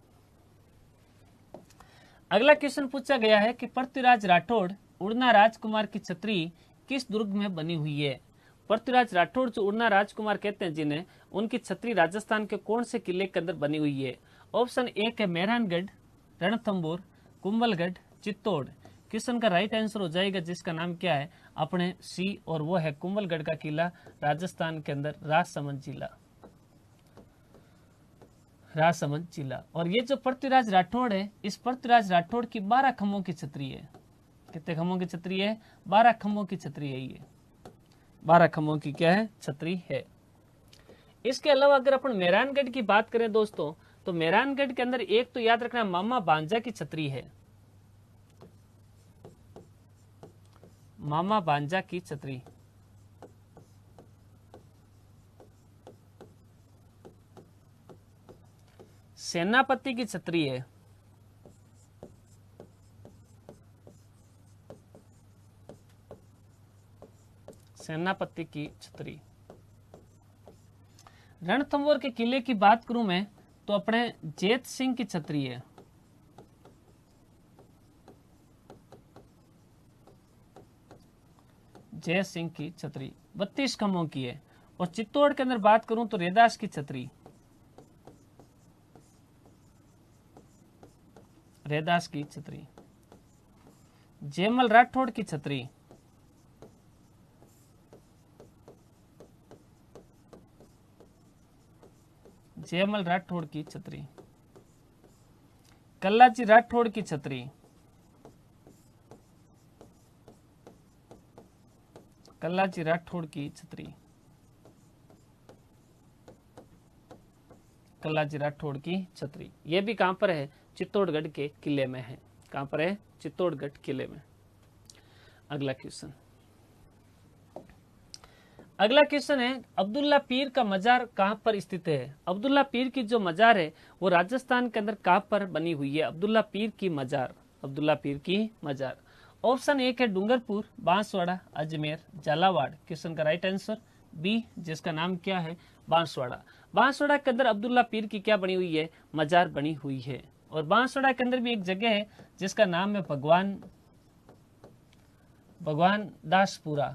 अगला क्वेश्चन पूछा गया है कि पृथ्वीराज राठौड़ उड़ना राजकुमार की छतरी किस दुर्ग में बनी हुई है? पृथ्वीराज राठौड़ जो उड़ना राजकुमार कहते हैं जिन्हें, उनकी छतरी राजस्थान के कौन से किले के अंदर बनी हुई है? ऑप्शन एक है मेहरानगढ़, रणथंबोर, कुंभलगढ़, चित्तौड़। क्वेश्चन का राइट आंसर हो जाएगा जिसका नाम क्या है अपने सी, और वो है कुंभलगढ़ का किला, राजस्थान के अंदर राजसमंद जिला, राजसमंद जिला। और ये जो पृथ्वीराज राठौड़ है, इस पृथ्वीराज राठौड़ की 12 खंभों की छतरी है। कितने खंभों की छतरी है? 12 खंभों की छतरी है। ये 12 खंभों की क्या है? छतरी है। इसके अलावा अगर अपन मेहरानगढ़ की बात करें दोस्तों, तो मेहरानगढ़ के अंदर एक तो याद रखना मामा भांजा की छतरी है, मामा भांजा की छतरी। सेनापति की छतरी है, सेनापति की छतरी। रणथंभौर के किले की बात करूं मैं तो अपने जेत सिंह की छतरी है, जय सिंह की छतरी 32 खंभों की है। और चित्तौड़ के अंदर बात करूं तो रैदास की छतरी, रैदास की छतरी। जयमल राठौड़ की छतरी, जयमल राठौड़ की छतरी। कल्लाजी राठौड़ की छतरी, कल्लाजी राठौड़ की छतरी, कल्लाजी राठौड़ की छतरी। ये भी कहां पर है? चित्तौड़गढ़ के किले में है। कहां पर है? चित्तौड़गढ़ किले में। अगला क्वेश्चन, अगला क्वेश्चन है अब्दुल्ला पीर का मजार कहां पर स्थित है? अब्दुल्ला पीर की जो मजार है वो राजस्थान के अंदर कहां पर बनी हुई है? अब्दुल्ला पीर की मजार, अब्दुल्ला पीर की मजार। ऑप्शन 1 है डूंगरपुर, बांसवाड़ा, अजमेर, झालावाड़। क्वेश्चन का राइट आंसर बी, जिसका नाम क्या है? बांसवाड़ा। बांसवाड़ा के अंदर अब्दुल्ला पीर की क्या बनी हुई है? मजार बनी हुई है। और बांसवाड़ा के अंदर भी एक जगह है जिसका नाम है भगवान दासपुरा,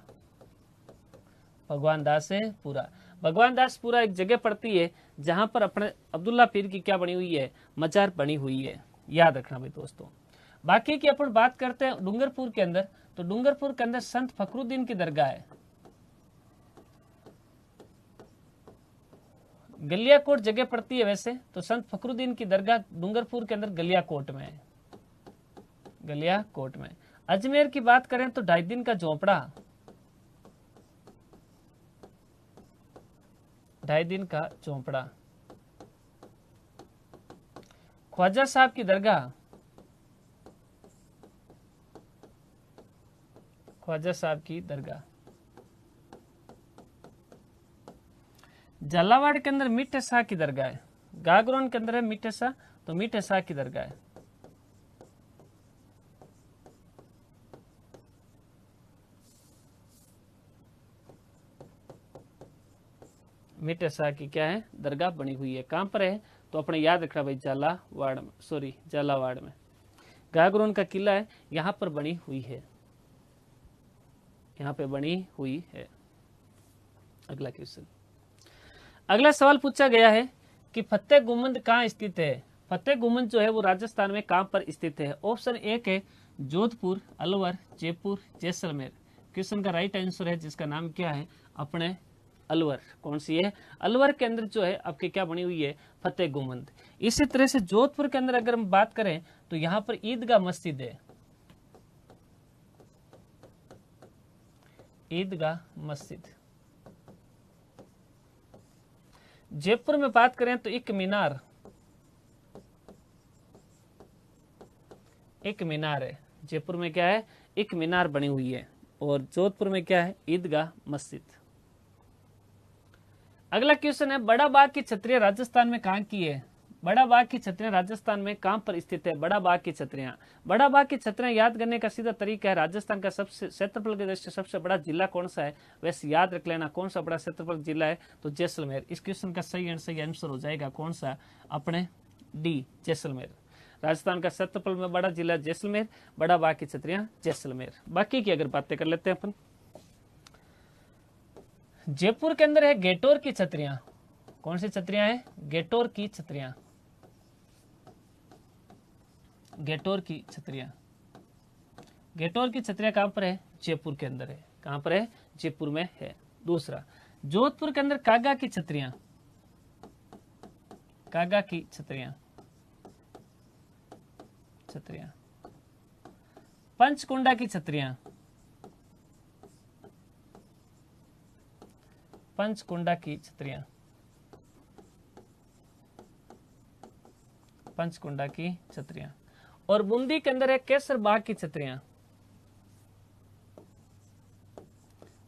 भगवान दासपुरा। भगवान दासपुरा एक जगह पड़ती है जहां पर अपने अब्दुल्ला पीर की क्या बनी हुई है? मजार बनी हुई है। याद रखना भाई दोस्तों। बाकी की अपन बात करते हैं डूंगरपुर के अंदर, तो डूंगरपुर के अंदर संत फखरुद्दीन की दरगाह है। गलियाकोट जगह पड़ती है वैसे तो संत फखरुद्दीन की दरगाह डूंगरपुर के अंदर गलियाकोट में है, गलियाकोट में। अजमेर की बात करें तो 2.5 दिन का झोपड़ा, 2.5 दिन का झोपड़ा। ख्वाजा साहब की दरगाह, ख्वाजा साहब की दरगाह। झालावाड़ के अंदर मीठे शाह की दरगाह है। गागरोन के अंदर है मीठे शाह, तो मीठे शाह की दरगाह है। मीठे शाह की क्या है? दरगाह बनी हुई है। कहां पर है? तो अपने याद रखना भाई, झालावाड़ में, सॉरी झालावाड़ में। गागरोन का किला है, यहां पर बनी हुई है, यहां पे बनी हुई है। अगला क्वेश्चन, अगला सवाल पूछा गया है कि फतेह गुंबद कहां स्थित है? फतेह गुंबद जो है वो राजस्थान में कहां पर स्थित है? ऑप्शन 1 है जोधपुर, अलवर, जयपुर, जैसलमेर। क्वेश्चन का राइट आंसर है जिसका नाम क्या है? अपने अलवर। कौन सी है? अलवर के अंदर जो है आपकी क्या बनी हुई है? फतेह गुंबद। इसी तरह से जोधपुर के अंदर अगर हम बात करें तो यहां पर ईदगाह मस्जिद है, ईदगाह मस्जिद। जयपुर में बात करें तो एक मीनार, एक मीनार है। जयपुर में क्या है? एक मीनार बनी हुई है। और जोधपुर में क्या है? ईदगाह मस्जिद। अगला क्वेश्चन है बड़ा बाग की छतरियां राजस्थान में कहां की है? बड़ा बाग की छतरियां राजस्थान में कहां पर स्थित है? बड़ा बाग की छतरियां, बड़ा बाग की छतरियां याद करने का सीधा तरीका है, राजस्थान का सबसे क्षेत्रफल की दृष्टि से सबसे बड़ा जिला कौन सा है? वैसे याद रख लेना कौन सा बड़ा क्षेत्रफल जिला है, तो जैसलमेर। इस क्वेश्चन का सही आंसर हो जाएगा कौन सा? अपने डी, जैसलमेर। राजस्थान का क्षेत्रफल में बड़ा जिला जैसलमेर, बड़ा बाग की छतरियां जैसलमेर। बाकी की अगर बातें कर लेते हैं अपन, जयपुर के अंदर है गेटोर की छतरियां। कौन सी छतरियां हैं? गेटोर की छतरियां, गेटोर की छतरियां। घेटौर की छतरियां कहां पर है? जयपुर के अंदर है। कहां पर है? जयपुर में है। दूसरा, जोधपुर के अंदर कागा की छतरियां, कागा की छतरियां, छतरियां। पंचकुंडा की छतरियां, पंचकुंडा की छतरियां, पंचकुंडा की छतरियां। और बूंदी के अंदर है केसर बाग की छतरियां।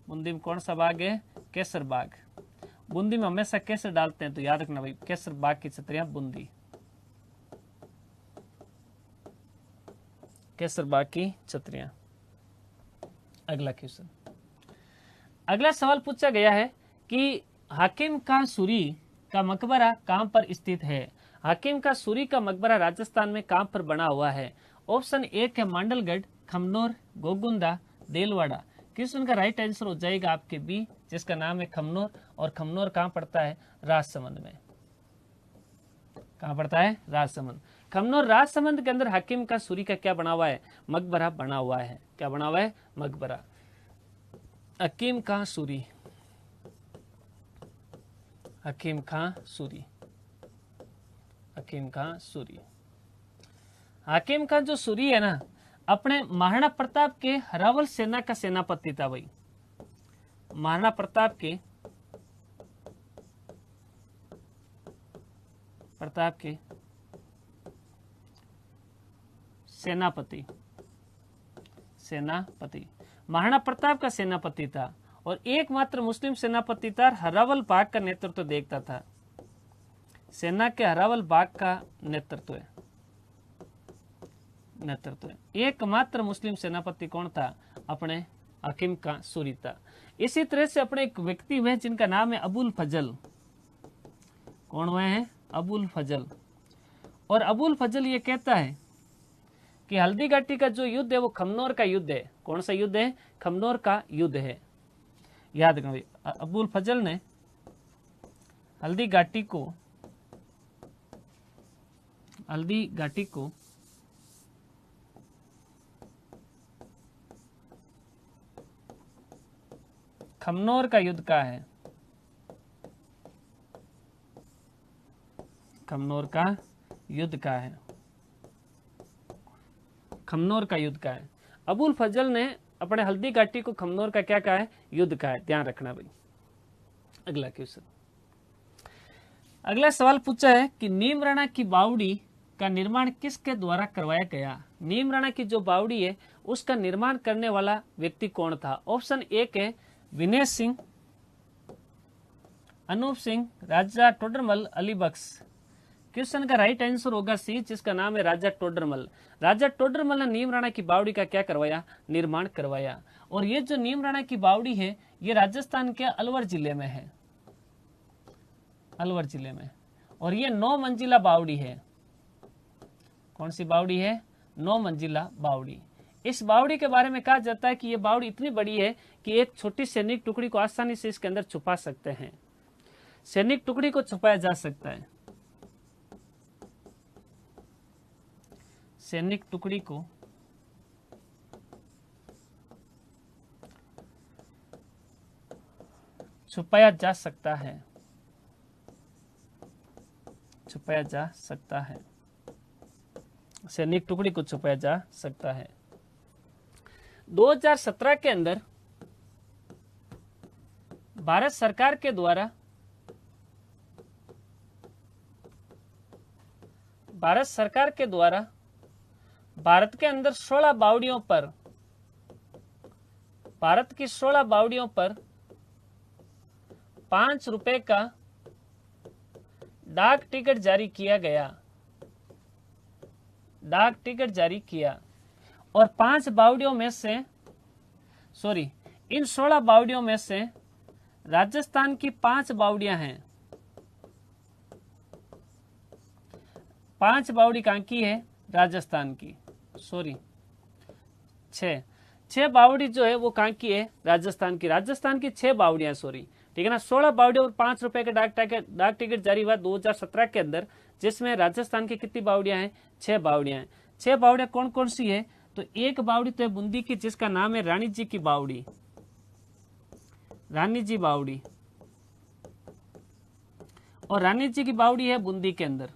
बूंदी में कौन सा बाग है? केसर बाग। बूंदी में हमेशा केसर डालते हैं, तो याद रखना भाई, केसर बाग की छतरियां बूंदी, केसर बाग की छतरियां। अगला क्वेश्चन, अगला सवाल पूछा गया है कि हाकिम का सूरी का मकबरा कहां पर स्थित है? हाकिम का सूरी का मकबरा राजस्थान में कहां पर बना हुआ है? ऑप्शन एक है मांडलगढ़, खमनोर, गोगुंदा, देलवाड़ा। क्वेश्चन का राइट आंसर हो जाएगा आपके बी, जिसका नाम है खमनोर। और खमनोर कहां पड़ता है? राजसमंद में। कहां पड़ता है? राजसमंद। खमनोर राजसमंद के अंदर हाकिम का सूरी का क्या बना हुआ है? मकबरा बना हुआ है। क्या बना हुआ है? मकबरा। हकीम का सूरी, हकीम खां सूरी, हकीम खां सूरी। हाकिम खां जो सूरी है ना, अपने महाराणा प्रताप के हरावल सेना का सेनापति था भाई। महाराणा प्रताप के सेनापति, सेनापति महाराणा प्रताप का सेनापति था और एकमात्र मुस्लिम सेनापति था। हरावल बाग का नेतृत्व देखता था। सेना के हरावल बाग का नेतृत्व है, एकमात्र मुस्लिम सेनापति कौन था? अपने हकीम का सूरी था। इसी तरह से अपने एक व्यक्ति हुए जिनका नाम है अबुल फजल। कौन हुए हैं? अबुल फजल। और अबुल फजल ये कहता है कि हल्दी घाटी का जो युद्ध है वो खमनोर का युद्ध है। कौन सा युद्ध है? खमनोर का युद्ध है। याद रखना भाई, अबुल फजल ने हल्दी घाटी को खमनोर का युद्ध कहा है। खमनोर का युद्ध कहा है। खमनोर का युद्ध कहा है। अबुल फजल ने अपने हल्दी घाटी को खमनोर का क्या कहा है? युद्ध कहा है। ध्यान रखना भाई। अगला क्वेश्चन, अगला सवाल पूछा है कि नीमराणा की बावड़ी का निर्माण किसके द्वारा करवाया गया? नीमराणा की जो बावड़ी है उसका निर्माण करने वाला व्यक्ति कौन था? ऑप्शन एक है विनय सिंह, अनूप सिंह, राजा टोडरमल, अली बख्श। क्वेश्चन का राइट आंसर होगा सी, जिसका नाम है राजा टोडरमल। राजा टोडरमल ने नीमराणा की बावड़ी का क्या करवाया? निर्माण करवाया। और ये जो नीमराणा की बावड़ी है ये राजस्थान के अलवर जिले में है, अलवर जिले में। और ये 9 मंजिला बावड़ी है। कौन सी बावड़ी है? 9 मंजिला बावड़ी। इस बावड़ी के बारे में कहा जाता है कि ये बावड़ी इतनी बड़ी है कि एक छोटी सैनिक टुकड़ी को आसानी से इसके अंदर छुपा सकते हैं। सैनिक टुकड़ी को छुपाया जा सकता है। सैनिक टुकड़ी को छुपाया जा सकता है, छुपाया जा सकता है। सैनिक टुकड़ी को छुपाया जा सकता है। 2017 के अंदर भारत सरकार के द्वारा भारत के अंदर 16 बावड़ियों पर, भारत की 16 बावड़ियों पर 5 रुपए का डाक टिकट जारी किया गया। डाक टिकट जारी किया। और 5 बावड़ियों में से, इन 16 बावड़ियों में से राजस्थान की 5 बावड़ियां हैं। 5 बावड़ी कहां की है? राजस्थान की। 6 बावड़ी जो है वो कहां की है? राजस्थान की। राजस्थान की 6 बावड़ियां, ठीक है ना। 16 बावड़ी और 5 रुपए का डाक टिकट जारी हुआ 2017 के अंदर, जिसमें राजस्थान की कितनी बावड़ियां हैं? 6 बावड़ियां हैं। 6 बावड़ियां कौन कौन सी है? तो एक बावड़ी तो है बूंदी की जिसका नाम है रानी जी की बावड़ी, रानी जी बावड़ी। और रानी जी की बावड़ी है बूंदी के अंदर।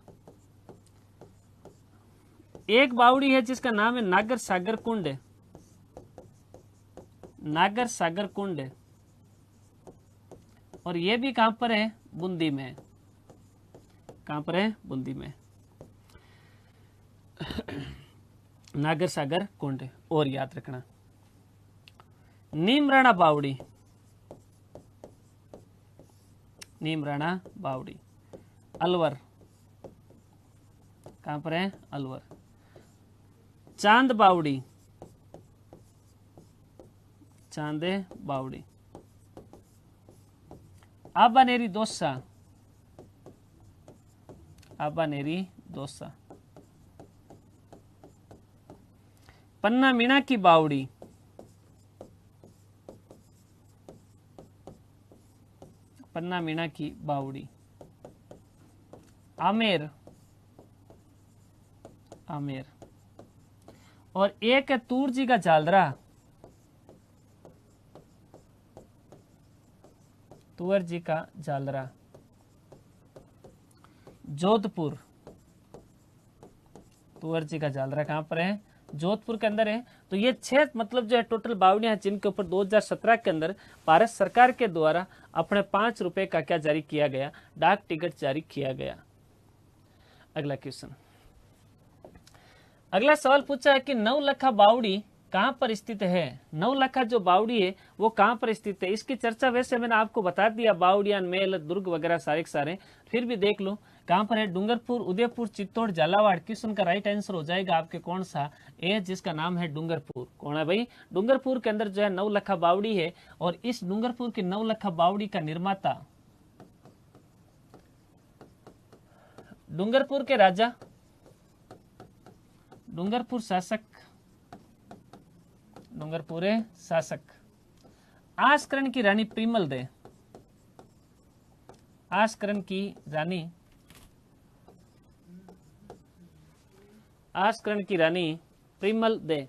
एक बावड़ी है जिसका नाम है नागर सागर कुंड, नागर सागर कुंड। और ये भी कहां पर है? बूंदी में। कहां पर है? बूंदी में। नागर सागर कुंड। और याद रखना नीमराणा बावड़ी, नीमराणा बावड़ी। अलवर, कहां पर है? अलवर। चांद बावड़ी, चांदे बावड़ी। आबानेरी दोसा, आबानेरी दोसा। पन्ना मीणा की बावड़ी, पन्ना मीणा की बावड़ी। आमेर, आमेर। और एक है तूर जी का जालरा, तुअर जी का जालरा। जोधपुर, तुअर जी का जालरा कहां पर है? जोधपुर के अंदर है। तो ये 6 मतलब जो है टोटल बावड़ियां जिनके ऊपर 2017 के अंदर भारत सरकार के द्वारा अपने 5 रुपए का क्या जारी किया गया? डाक टिकट जारी किया गया। अगला क्वेश्चन, अगला सवाल पूछा है कि नवलखा बावड़ी कहां पर स्थित है? नवलखा जो बावड़ी है वो कहां पर स्थित है? इसकी चर्चा वैसे मैंने आपको बता दिया, बावड़ियां, मेल, दुर्ग वगैरह सारे के सारे। फिर भी देख लो कहां पर है? डूंगरपुर, उदयपुर, चित्तौड़, झालावाड़। क्वेश्चन का राइट आंसर हो जाएगा आपके कौन सा? ए, जिसका नाम है डूंगरपुर। कौन है भाई? डूंगरपुर के अंदर जो है नवलखा बावड़ी है। और इस डूंगरपुर की नवलखा बावड़ी का निर्माता, डूंगरपुर के राजा, डूंगरपुर शासक, डूंगरपुर शासक आस्करण की रानी प्रिमल दे, आस्करण की रानी, आस्करण की रानी प्रिमल दे।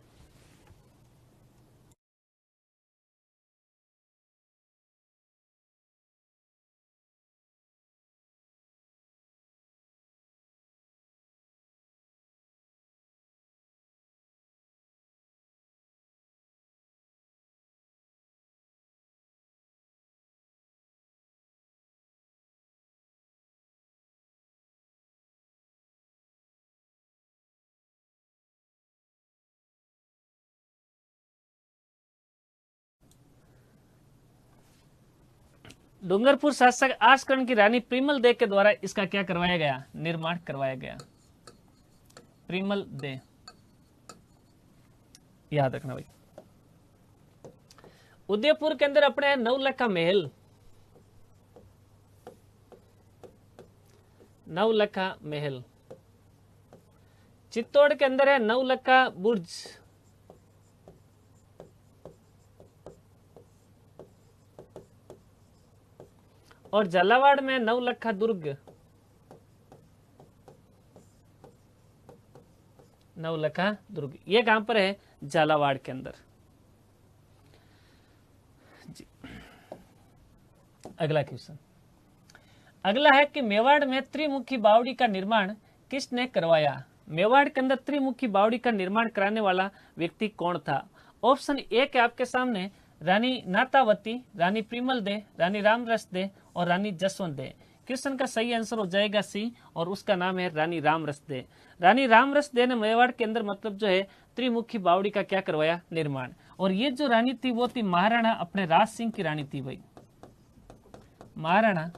डूंगरपुर शासक आस्करण की रानी प्रिमल दे के द्वारा इसका क्या करवाया गया? निर्माण करवाया गया। प्रिमल दे, याद रखना भाई। उदयपुर के अंदर अपने नवलखा महल, नवलखा महल। चित्तौड़ के अंदर है नवलखा बुर्ज, और झालावाड़ में नवलखा दुर्ग, नवलखा दुर्ग। ये कहां पर है? झालावाड़ के अंदर। जी। अगला क्वेश्चन, अगला है कि मेवाड़ में त्रिमुखी बावड़ी का निर्माण किसने करवाया? मेवाड़ के अंदर त्रिमुखी बावड़ी का निर्माण कराने वाला व्यक्ति कौन था? ऑप्शन ए के आपके सामने रानी नातावती, रानी प्रिमल दे, रानी रामरस दे और रानी जसवंत दे। क्वेश्चन का सही आंसर हो जाएगा सी, और उसका नाम है रानी रामरस दे। रानी रामरस दे ने मेवाड़ के अंदर मतलब जो है त्रिमुखी बावड़ी का क्या करवाया? निर्माण। और ये जो रानी थी वो थी महाराणा अपने राज सिंह की रानी थी भाई, महाराणा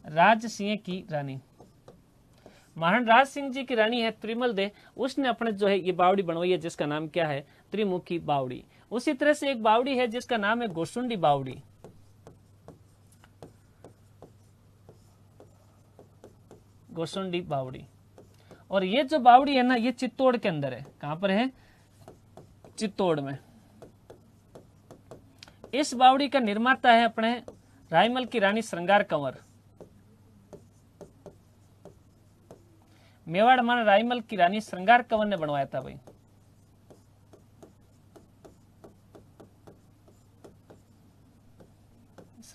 राज सिंह की रानी। महाराणा राज सिंह जी की रानी है प्रिमल दे, उसने अपने जो है ये बावड़ी बनवाई है जिसका नाम क्या है? त्रिमुखी बावड़ी। उसी तरह से एक बावड़ी है जिसका नाम है गोसुंडी बावड़ी, गोसुंडी बावड़ी। और ये जो बावड़ी है ना ये चित्तौड़ के अंदर है। कहां पर है? चित्तौड़ में। इस बावड़ी का निर्माता है अपने रायमल की रानी श्रृंगार कंवर। मेवाड़ मान रायमल की रानी श्रृंगार कंवर ने बनवाया था भाई।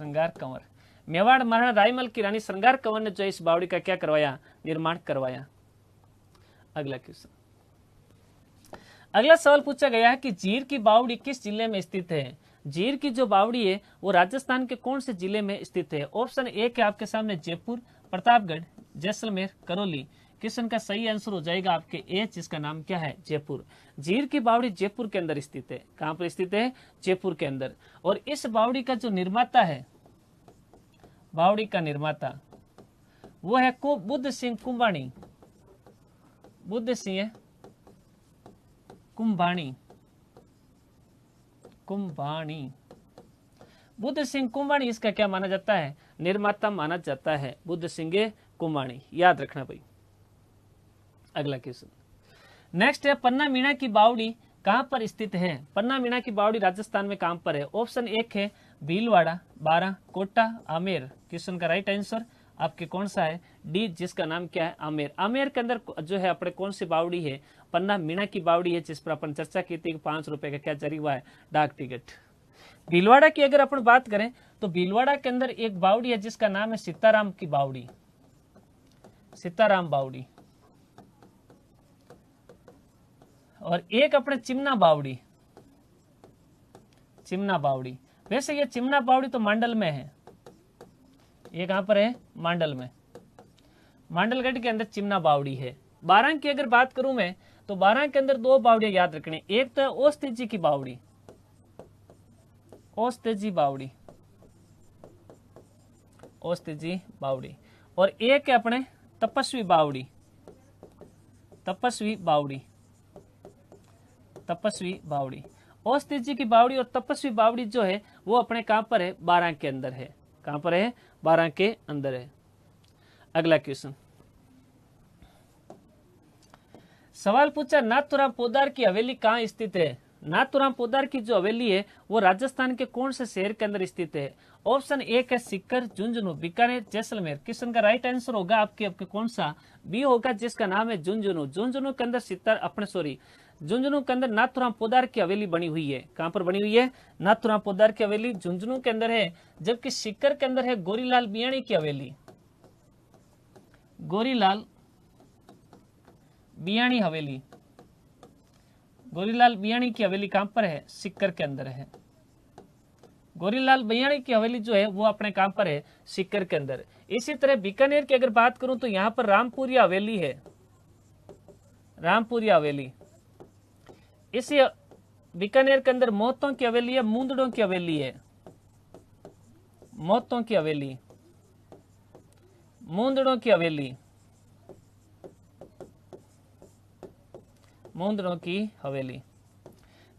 श्रृंगार कंवर। मेवाड़ महाराणा रायमल की रानी श्रृंगार कंवर ने जो इस बावड़ी का क्या करवाया, निर्माण करवाया। अगला क्वेश्चन, अगला सवाल पूछा गया है कि जीर की बावड़ी किस जिले में स्थित है। जीर की जो बावड़ी है वो राजस्थान के कौन से जिले में स्थित है। ऑप्शन ए के आपके सामने जयपुर, प्रतापगढ़, जैसलमेर, करौली। क्वेश्चन का सही आंसर हो जाएगा आपके ए, जिसका नाम क्या है, जयपुर। जीर की बावड़ी जयपुर के अंदर स्थित है। कहां पर स्थित है, जयपुर के अंदर। और इस बावड़ी का जो निर्माता है, बावड़ी का निर्माता वो है बुद्ध सिंह कुंभाणी। बुद्ध सिंह कुंभाणी, बुद्ध सिंह कुंभाणी इसका क्या माना जाता है, निर्माता माना जाता है, बुद्ध सिंह कुंभाणी, याद रखना भाई। अगला क्वेश्चन, नेक्स्ट है पन्ना मीणा की बावड़ी कहां पर स्थित है। पन्ना मीणा की बावड़ी राजस्थान में कहां पर है। ऑप्शन एक है भीलवाड़ा, बारां, कोटा, आमेर। क्वेश्चन का राइट आंसर आपके कौन सा है, डी, जिसका नाम क्या है, आमेर। आमेर के अंदर जो है अपने कौन सी बावड़ी है, पन्ना मीणा की बावड़ी है, जिस पर अपन चर्चा की थी 5 रुपए का क्या जारी हुआ है, डाक टिकट। भीलवाड़ा की अगर अपन बात करें तो भीलवाड़ा के अंदर एक बावड़ी है जिसका नाम है सीताराम की बावड़ी, सीताराम बावड़ी। और एक अपने चिमना बावड़ी, चिमना बावड़ी। वैसे ये चिमना बावड़ी तो मांडल में है, ये कहां पर है, मांडल में, मांडलगढ़ के अंदर चिमना बावड़ी है। बारां की अगर बात करूं मैं तो बारां के अंदर 2 बावड़ियां याद रखनी, एक तो है ओस्तेजी की बावड़ी, ओस्तेजी बावड़ी, ओस्तेजी बावड़ी। और एक है अपने तपस्वी बावड़ी, तपस्वी बावड़ी, तपस्वी बावड़ी। ओस्तेजी की बावड़ी और तपस्वी बावड़ी जो है वो अपने कहां पर है, बारां के अंदर है। कहां पर है, बारां के अंदर है। अगला क्वेश्चन, सवाल पूछा नाथुराम पोद्दार की हवेली कहां स्थित है। नाथुराम पोद्दार की जो हवेली है वो राजस्थान के कौन से शहर के अंदर स्थित है। ऑप्शन एक है सीकर, झुंझुनू, बीकानेर, जैसलमेर। क्वेश्चन का राइट आंसर होगा आपके कौन सा, बी होगा, जिसका नाम है झुंझुनू। झुंझुनू के अंदर झुंझुनू के अंदर नाथुराम पोद्दार की हवेली बनी हुई है। कहां पर बनी हुई है, नाथुराम पोद्दार की हवेली झुंझुनू के अंदर है। जबकि सीकर के अंदर है गोरीलाल बियाणी की हवेली, गोरीलाल बियाणी हवेली। गोरीलाल बियाणी की हवेली कहां पर है, सीकर के अंदर है। गोरीलाल बियाणी की हवेली जो है वो अपने कहां पर है, सीकर के अंदर। इसी तरह बीकानेर की अगर बात करूं तो यहां पर रामपुरिया हवेली है, रामपुरिया हवेली। इसी बीकानेर के अंदर मोहतों की हवेली है, मूंदड़ों की हवेली है, मोहतों की हवेली, मूंदड़ों की हवेली, मूंदड़ों की हवेली।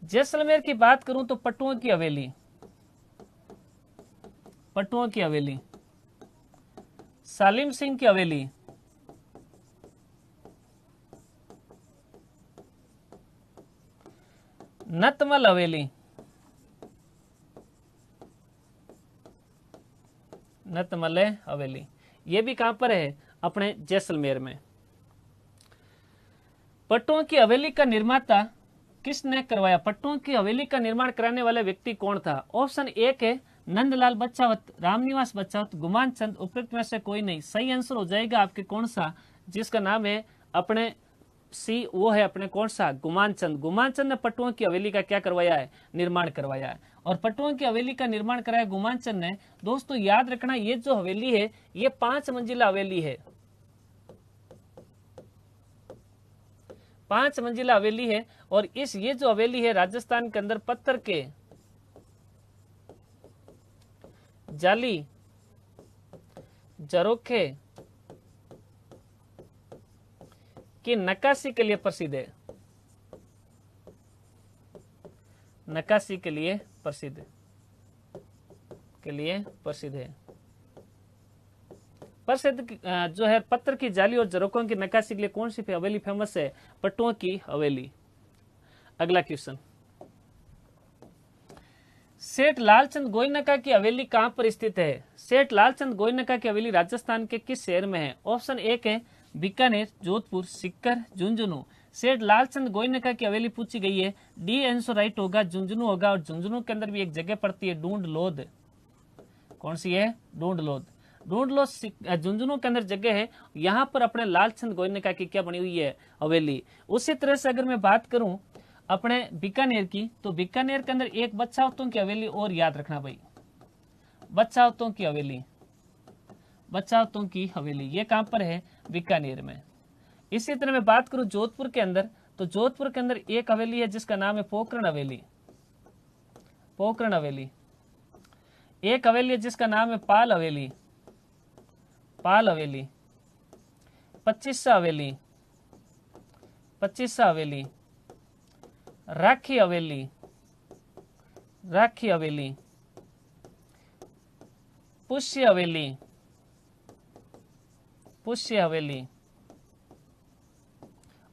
जैसलमेर की बात करूं तो पट्टुओं की हवेली, पट्टुओं की हवेली। सालिम सिंह की हवेली, नतमल हवेली, नतमल हवेली। ये भी कहां पर है, अपने जैसलमेर में। पट्टुओं की हवेली का निर्माता किसने करवाया, पट्टुओं की हवेली का निर्माण कराने वाला व्यक्ति कौन था। ऑप्शन एक है नंदलाल बच्चावत, रामनिवास बच्चावत, गुमान चंद। उपयुक्त में से कोई नहीं। सही आंसर हो जाएगा आपके कौन सा, जिसका नाम है अपने सी, वो है अपने कौन सा, गुमान चंद। गुमान चंद ने पट्टुओं की हवेली का क्या करवाया है, निर्माण करवाया है। और पट्टुओं की हवेली का निर्माण कराया गुमान चंद ने। दोस्तों याद रखना, ये जो हवेली है ये 5 मंजिला हवेली है, 5 मंजिला हवेली है। और ये जो हवेली है राजस्थान के अंदर पत्थर के जाली, जरोखे की नक्काशी के लिए प्रसिद्ध है, नक्काशी के लिए प्रसिद्ध है। प्रसिद्ध जो है पत्थर की जाली और जरोखों की नक्काशी के लिए कौन सी हवेली फेमस है, पट्टुओं की हवेली। अगला क्वेश्चन, सेठ लालचंद गोयनका की हवेली कहां पर स्थित है। सेठ लालचंद गोयनका की हवेली राजस्थान के किस शहर में है। ऑप्शन एक है बीकानेर, जोधपुर, सीकर, झुंझुनू। सेठ लालचंद गोयनका की हवेली पूछी गई है, डी आंसर राइट होगा, झुंझुनू होगा। और झुंझुनू के अंदर भी एक जगह पड़ती है, ढूंढ लोध। कौन सी है? ढूंढलोद। ढूंढलोद झुंझुनू के अंदर जगह है, यहाँ पर अपने लालचंद गोयनका की क्या बनी हुई है? हवेली। उसी तरह से अगर मैं बात करूं अपने बीकानेर की, तो बीकानेर के अंदर एक बच्छावतों की हवेली और याद रखना भाई, बच्छावतों की हवेली, बच्छावतों की हवेली, ये कहां पर है? बीकानेर में। इसी तरह मैं बात करूं जोधपुर के अंदर, तो जोधपुर के अंदर एक हवेली है जिसका नाम है पोखरण हवेली, पोखरण हवेली। एक हवेली है जिसका नाम है पाल हवेली, पाल हवेली। 25 हवेली, 25 हवेली। राखी हवेली, राखी हवेली। पुष्य हवेली, पुष्य हवेली।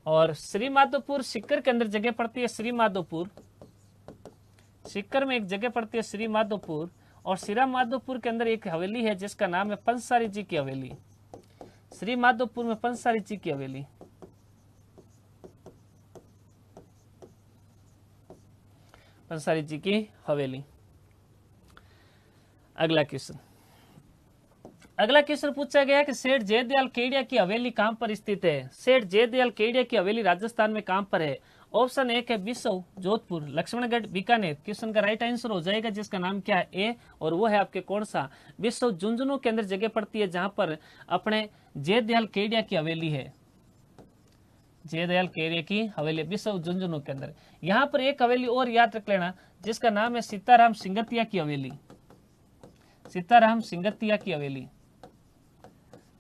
और श्री माधोपुर सीकर के अंदर जगह पड़ती है, श्री माधोपुर, सीकर में एक जगह पड़ती है श्री माधोपुर। और श्री माधोपुर के अंदर एक हवेली है जिसका नाम है पंसारी जी की हवेली, श्री माधोपुर में पंसारी जी की हवेली। पंसारी जी की हवेली। अगला क्वेश्चन, अगला क्वेश्चन पूछा गया कि सेठ जयदयाल केडिया की हवेली कहां पर स्थित है? सेठ जयदयाल केडिया की हवेली राजस्थान में कहां पर है? ऑप्शन एक है बिसौ, जोधपुर, लक्ष्मणगढ़, बीकानेर। क्वेश्चन का राइट आंसर हो जाएगा जिसका नाम क्या है? ए, और वो है आपके कौन सा? बिसौ। झुंझुनू के अंदर जगह पड़ती है जहां पर अपने जयदयाल केडिया की हवेली है, जयदयाल केडिया की हवेली बिसौ झुंझुनू के अंदर। यहाँ पर एक हवेली और याद रख लेना जिसका नाम है सीताराम सिंगतिया की हवेली, सीताराम सिंगतिया की हवेली,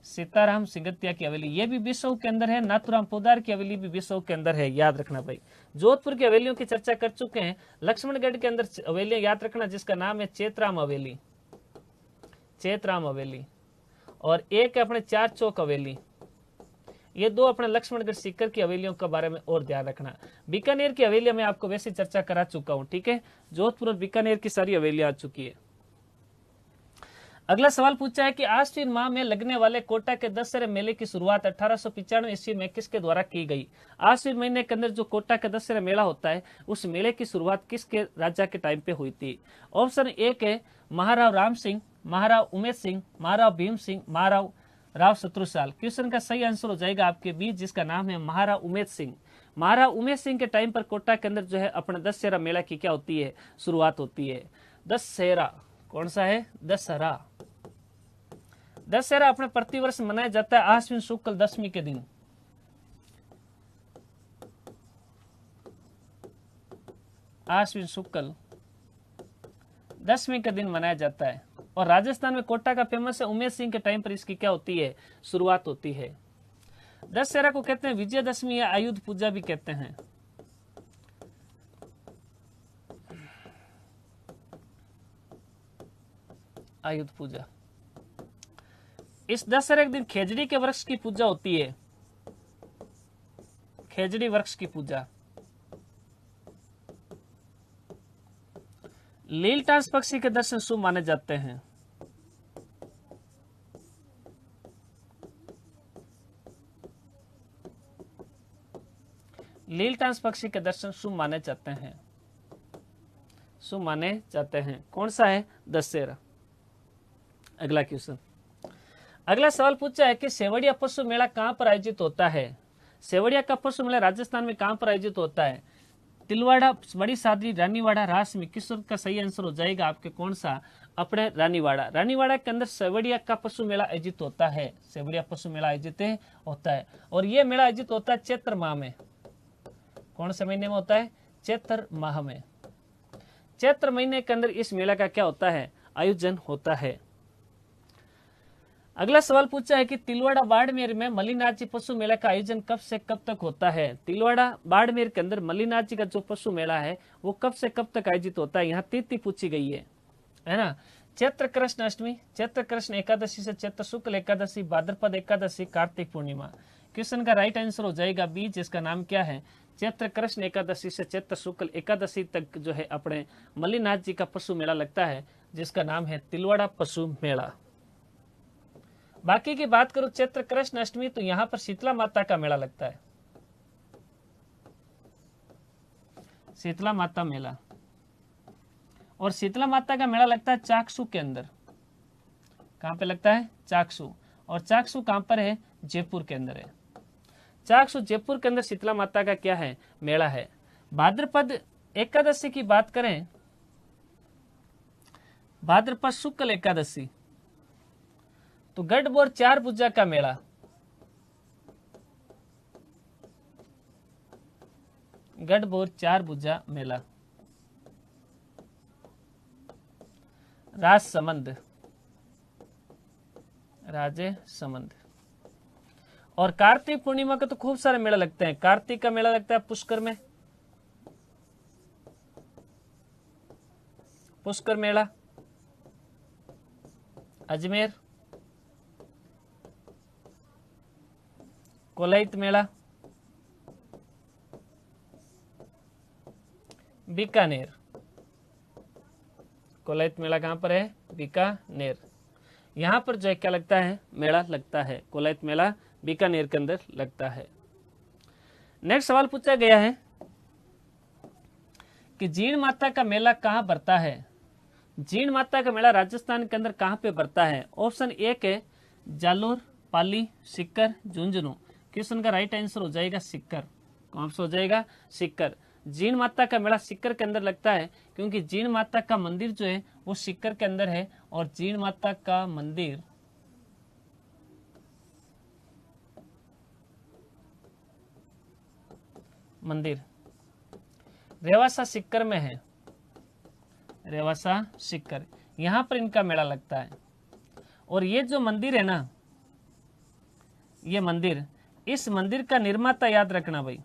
सीताराम सिंगतिया की हवेली। ये भी बिसौ के अंदर है। नाथुराम पोदार की हवेली भी बिसौ के अंदर है, याद रखना भाई। जोधपुर की हवेलियों की चर्चा कर चुके हैं। लक्ष्मणगढ़ के अंदर हवेलियां याद रखना जिसका नाम है चेतराम हवेली, चेतराम हवेली। और एक है अपने चार चौक हवेली। ये दो अपने लक्ष्मणगढ़ सीकर की हवेलियों के बारे में और ध्यान रखना। बीकानेर की हवेलियां मैं आपको वैसे चर्चा करा चुका हूं, ठीक है। जोधपुर और बीकानेर की सारी हवेलियां आ चुकी है। अगला सवाल पूछा है कि आश्विन माह में लगने वाले कोटा के दशहरे मेले की शुरुआत 1895 ईस्वी में किसके द्वारा की गई? आश्विन महीने के अंदर जो कोटा का दशहरा मेला होता है उस मेले की शुरुआत किसके राजा के टाइम पे हुई थी? ऑप्शन एक है महाराव राम सिंह, महाराव उमेश सिंह, महाराव भीम सिंह, महाराव राव शत्रुसाल। क्वेश्चन का सही आंसर हो जाएगा आपके बीच जिसका नाम है महाराव उमेश सिंह। महाराव उमेश सिंह के टाइम पर कोटा के अंदर जो है अपना दशहरा मेला की क्या होती है? शुरुआत होती है। दशहरा कौन सा है? दशहरा। दशहरा अपने प्रतिवर्ष मनाया जाता है आश्विन शुक्ल दशमी के दिन। आश्विन शुक्ल दशमी के दिन मनाया जाता है। और राजस्थान में कोटा का फेमस है। उमेश सिंह के टाइम पर इसकी क्या होती है? शुरुआत होती है। दशहरा को कहते हैं विजयदशमी या आयुध पूजा भी कहते हैं। आयुध पूजा। इस दशहरे के दिन खेजड़ी के वृक्ष की पूजा होती है, खेजड़ी वृक्ष की पूजा। लीलटास पक्षी के दर्शन शुभ माने जाते हैं। लीलटास पक्षी के दर्शन शुभ माने जाते हैं, शुभ माने जाते हैं। कौन सा है? दशहरा। अगला क्वेश्चन, अगला सवाल पूछा है कि सेवड़िया पशु मेला कहां पर आयोजित होता है? सेवड़िया का पशु मेला राजस्थान में कहां पर आयोजित होता है? तिलवाड़ा, बड़ी सादरी, रानीवाड़ा, रास में। किशोर का सही आंसर हो जाएगा आपके कौन सा? अपने रानीवाड़ा। रानीवाड़ा के अंदर सेवड़िया का पशु मेला आयोजित होता है, सेवड़िया पशु मेला आयोजित होता है। और ये मेला आयोजित होता है चैत्र माह में। कौन से महीने में होता है? चैत्र माह में। चैत्र महीने के अंदर इस मेला का क्या होता है? आयोजन होता है। अगला सवाल पूछा है कि तिलवाड़ा बाड़मेर में मल्लिनाथ जी पशु मेला का आयोजन कब से कब तक होता है? तिलवाड़ा बाड़मेर के अंदर मल्लिनाथ जी का जो पशु मेला है वो कब से कब तक आयोजित होता है? यहाँ तिथि पूछी गई है ना। चैत्र कृष्ण अष्टमी, चैत्र कृष्ण एकादशी से चैत्र शुक्ल एकादशी, भाद्रपद एकादशी, कार्तिक पूर्णिमा। क्वेश्चन का राइट आंसर हो जाएगा बी जिसका नाम क्या है? चैत्र कृष्ण एकादशी से चैत्र शुक्ल एकादशी तक जो है अपने मल्लिनाथ जी का पशु मेला लगता है जिसका नाम है तिलवाड़ा पशु मेला। बाकी की बात करूं चैत्र कृष्ण अष्टमी तो यहां पर शीतला माता का मेला लगता है, शीतला माता मेला। और शीतला माता का मेला लगता है चाकसू के अंदर, कहाँ पे लगता है? चाकसू। और चाकसू कहाँ पर है? जयपुर के अंदर है। चाकसू जयपुर के अंदर शीतला माता का क्या है? मेला है। भाद्रपद एकादशी की बात करें, भाद्रपद शुक्ल एकादशी, तो गढ़बोर 4 भुजा का मेला, गढ़बोर 4 भुजा मेला, राजसमंद, राजे समंद। और कार्तिक पूर्णिमा का तो खूब सारे मेला लगते हैं। कार्तिक का मेला लगता है पुष्कर में, पुष्कर मेला, अजमेर, कोलाइत मेला, बीकानेर। कोलाइत मेला कहां पर है? बीकानेर। यहां पर जो है क्या लगता है? मेला लगता है। कोलाइत मेला बीकानेर के अंदर लगता है। नेक्स्ट सवाल पूछा गया है कि जीण माता का मेला कहां भरता है? जीण माता का मेला राजस्थान के अंदर कहां पे भरता है? ऑप्शन एक है जालोर, पाली, सीकर, झुंझुनू। क्वेश्चन का राइट आंसर हो जाएगा सीकर। कौन सा हो जाएगा? सीकर। जीण माता का मेला सीकर के अंदर लगता है क्योंकि जीण माता का मंदिर जो है वो सीकर के अंदर है। और जीण माता का मंदिर रेवासा सीकर में है। रेवासा सीकर, यहां पर इनका मेला लगता है। और ये जो मंदिर है ना, ये मंदिर, इस मंदिर का निर्माता याद रखना भाई,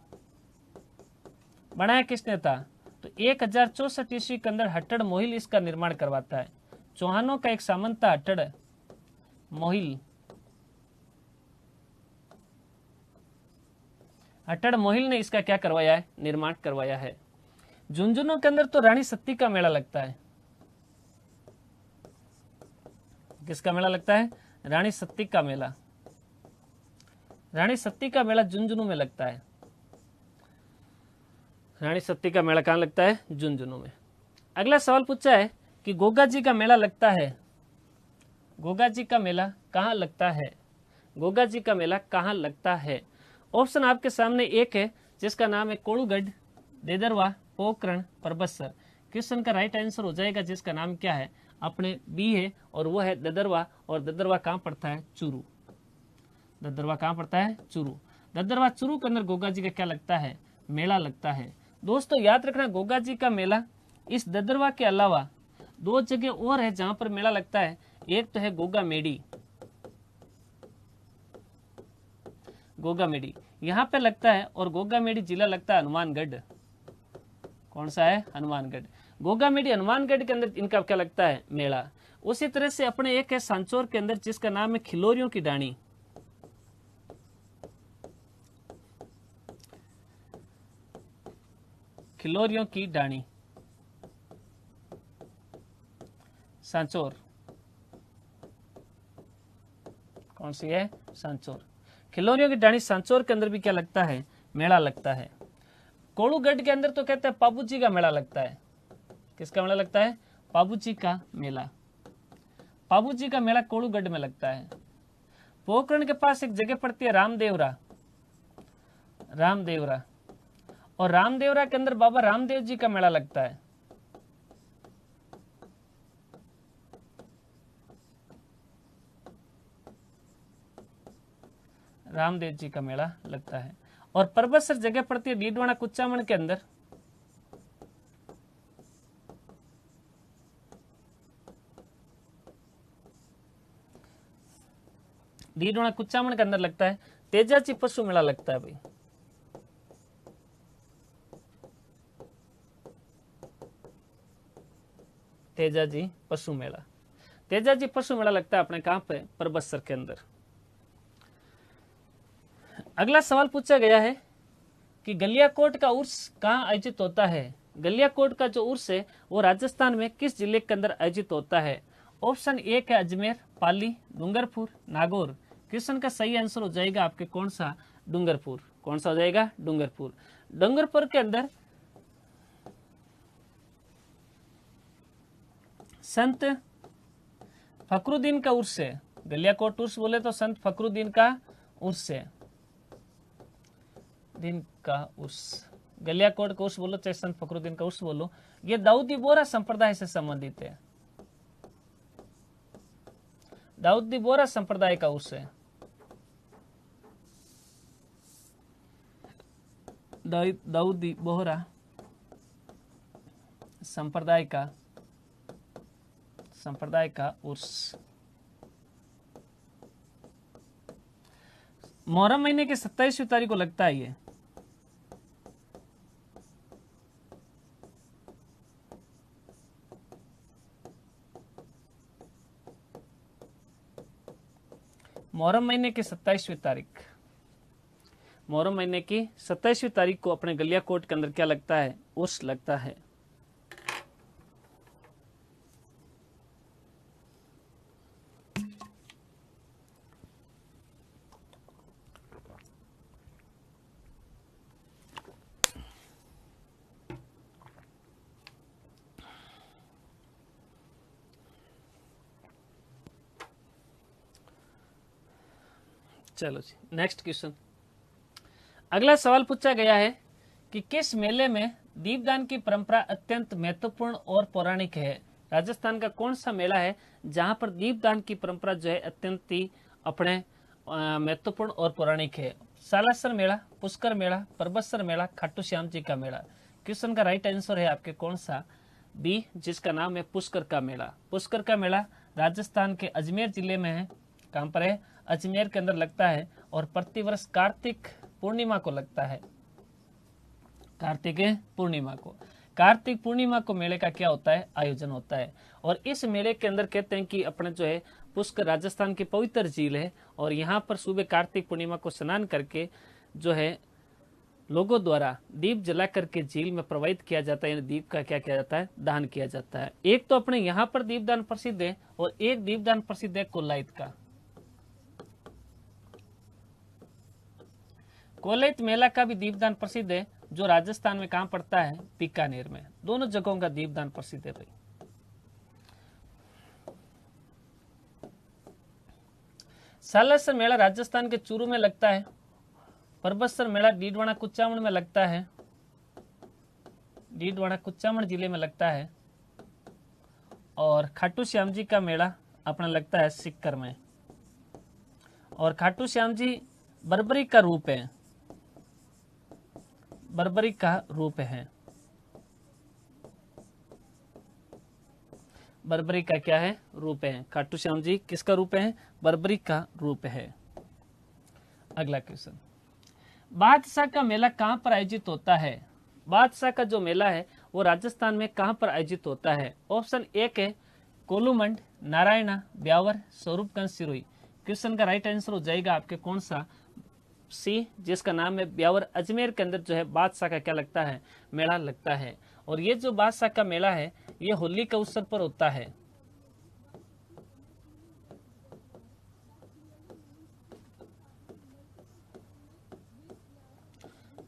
बनाया किसने था? तो 1064 ईस्वी के अंदर हट्टड़ मोहिल इसका निर्माण करवाता है। चौहानों का एक सामंत था हट्टड़ मोहिल। हट्टड़ मोहिल ने इसका क्या करवाया है? निर्माण करवाया है। झुंझुनू के अंदर तो रानी सती का मेला लगता है। किसका मेला लगता है? रानी सती का मेला। रानी सती का मेला झुंझुनू में लगता है। रानी सती का मेला कहां लगता है? झुंझुनू में। अगला सवाल पूछा है कि गोगा जी का मेला लगता है। गोगा जी का मेला कहां लगता है? गोगा जी का मेला कहां लगता है? ऑप्शन आपके सामने एक है जिसका नाम है कोड़ूगढ़, देदरवा, पोखरण, परबत्सर। क्वेश्चन का राइट आंसर हो जाएगा जिसका नाम क्या है? अपने बी है और वो है ददरवा। और ददरवा कहां पड़ता है? चूरू। ददरवा कहां पड़ता है? चूरू। ददरवा चूरू के अंदर गोगा जी का क्या लगता है? मेला लगता है। दोस्तों याद रखना, गोगा जी का मेला इस ददरवा के अलावा 2 जगह और है जहां पर मेला लगता है। एक तो है गोगा मेडी, गोगा मेडी यहां पे लगता है। और गोगा मेडी जिला लगता है हनुमानगढ़। कौन सा है? हनुमानगढ़। गोगा मेडी हनुमानगढ़ के अंदर इनका क्या लगता है? मेला। उसी तरह से अपने एक है सांचौर के अंदर जिसका नाम है खिलोरियों की डाणी। खिलोरियों की डाणी, सांचौर। कौन सी है? सांचौर। खिलोरियों की डाणी सांचौर के अंदर भी क्या लगता है? मेला लगता है। कोड़ूगढ़ के अंदर तो कहते हैं पाबूजी का मेला लगता है। किसका मेला लगता है? पाबूजी का मेला। पाबूजी का मेला कोड़ूगढ़ में लगता है। पोखरण के पास एक जगह पड़ती है रामदेवरा, रामदेवरा। और रामदेवरा के अंदर बाबा रामदेव जी का मेला लगता है। रामदेव जी का मेला लगता है। और परबत्सर जगह पड़ती है डीडवाना कुचामन के अंदर। डीडवाना कुचामन के अंदर लगता है। तेजाजी पशु मेला लगता है भाई। तेजाजी पशु मेला, तेजाजी पशु मेला लगता है अपने कहां पे? परबत्सर के अंदर। अगला सवाल पूछा गया है कि गलियाकोट का उर्स कहां आयोजित होता है? गलियाकोट का जो उर्स है वो राजस्थान में किस जिले के अंदर आयोजित होता है? ऑप्शन एक है अजमेर, पाली, डूंगरपुर, नागौर। क्वेश्चन का सही आंसर हो जाएगा आपके कौन सा? डूंगरपुर। कौन सा हो जाएगा? डूंगरपुर। डूंगरपुर के अंदर संत फखरुद्दीन का उर्स है। गलियाकोट उर्स बोले तो संत फखरुद्दीन का उर्स है। दिन का उर्स, गलियाकोट का उर्स बोलो चाहे संत फखरुद्दीन का उर्स बोलो, ये दाऊदी बोहरा संप्रदाय से संबंधित है। दाऊदी बोहरा संप्रदाय का उर्स है। दाऊदी बोहरा संप्रदाय का उर्स मुहर्रम महीने की 27वीं तारीख को लगता है। ये मुहर्रम महीने की 27वीं तारीख, मुहर्रम महीने की 27वीं तारीख को अपने गलियाकोट के अंदर क्या लगता है? उर्स लगता है। चलो जी, नेक्स्ट क्वेश्चन। अगला सवाल पूछा गया है कि किस मेले में दीपदान की परंपरा अत्यंत महत्वपूर्ण और पौराणिक है? राजस्थान का कौन सा मेला है जहां पर दीपदान की परंपरा जो है अत्यंत ही अपने महत्वपूर्ण और पौराणिक है? सालासर मेला, पुष्कर मेला, परबतसर मेला, खाटू श्याम जी का मेला। क्वेश्चन का राइट आंसर है आपके कौन सा? बी, जिसका नाम है पुष्कर का मेला। पुष्कर का मेला राजस्थान के अजमेर जिले में है। कहां पर है? अजमेर के अंदर लगता है और प्रतिवर्ष कार्तिक पूर्णिमा को लगता है। कार्तिक पूर्णिमा को मेले का क्या होता है? आयोजन होता है। और इस मेले के अंदर कहते हैं कि अपने जो है पुष्कर राजस्थान की पवित्र झील है और यहाँ पर सुबह कार्तिक पूर्णिमा को स्नान करके जो है लोगों द्वारा दीप जला करके झील में प्रवाहित किया जाता है। दीप का क्या किया जाता है? दान किया जाता है। एक तो अपने यहाँ पर दीपदान प्रसिद्ध है और एक दीपदान प्रसिद्ध है कोलायत का। कोलायत मेला का भी दीपदान प्रसिद्ध है जो राजस्थान में कहां पड़ता है? बीकानेर में। दोनों जगहों का दीपदान प्रसिद्ध है भाई। सालासर मेला राजस्थान के चूरू में लगता है। परबतसर मेला डीडवाना कुचामण में लगता है। डीडवाना कुचामण जिले में लगता है। और खाटू श्याम जी का मेला अपना लगता है सिक्कर में। और खाटू श्याम जी बर्बरी का रूप है। बर्बरी का रूप है। बर्बरी का क्या है? रूप है। खाटू श्याम जी किसका रूप है? बर्बरी का रूप है। अगला क्वेश्चन, बादशाह का मेला कहां पर आयोजित होता है? बादशाह का जो मेला है वो राजस्थान में कहां पर आयोजित होता है? ऑप्शन एक है कोलूमंड, नारायणा, ब्यावर, स्वरूपगंज, सिरोही। क्वेश्चन का राइट आंसर हो जाएगा आपके कौन सा? सी, जिसका नाम है ब्यावर। अजमेर के अंदर जो है बादशाह का क्या लगता है? मेला लगता है। और ये जो बादशाह का मेला है ये होली के अवसर पर होता है।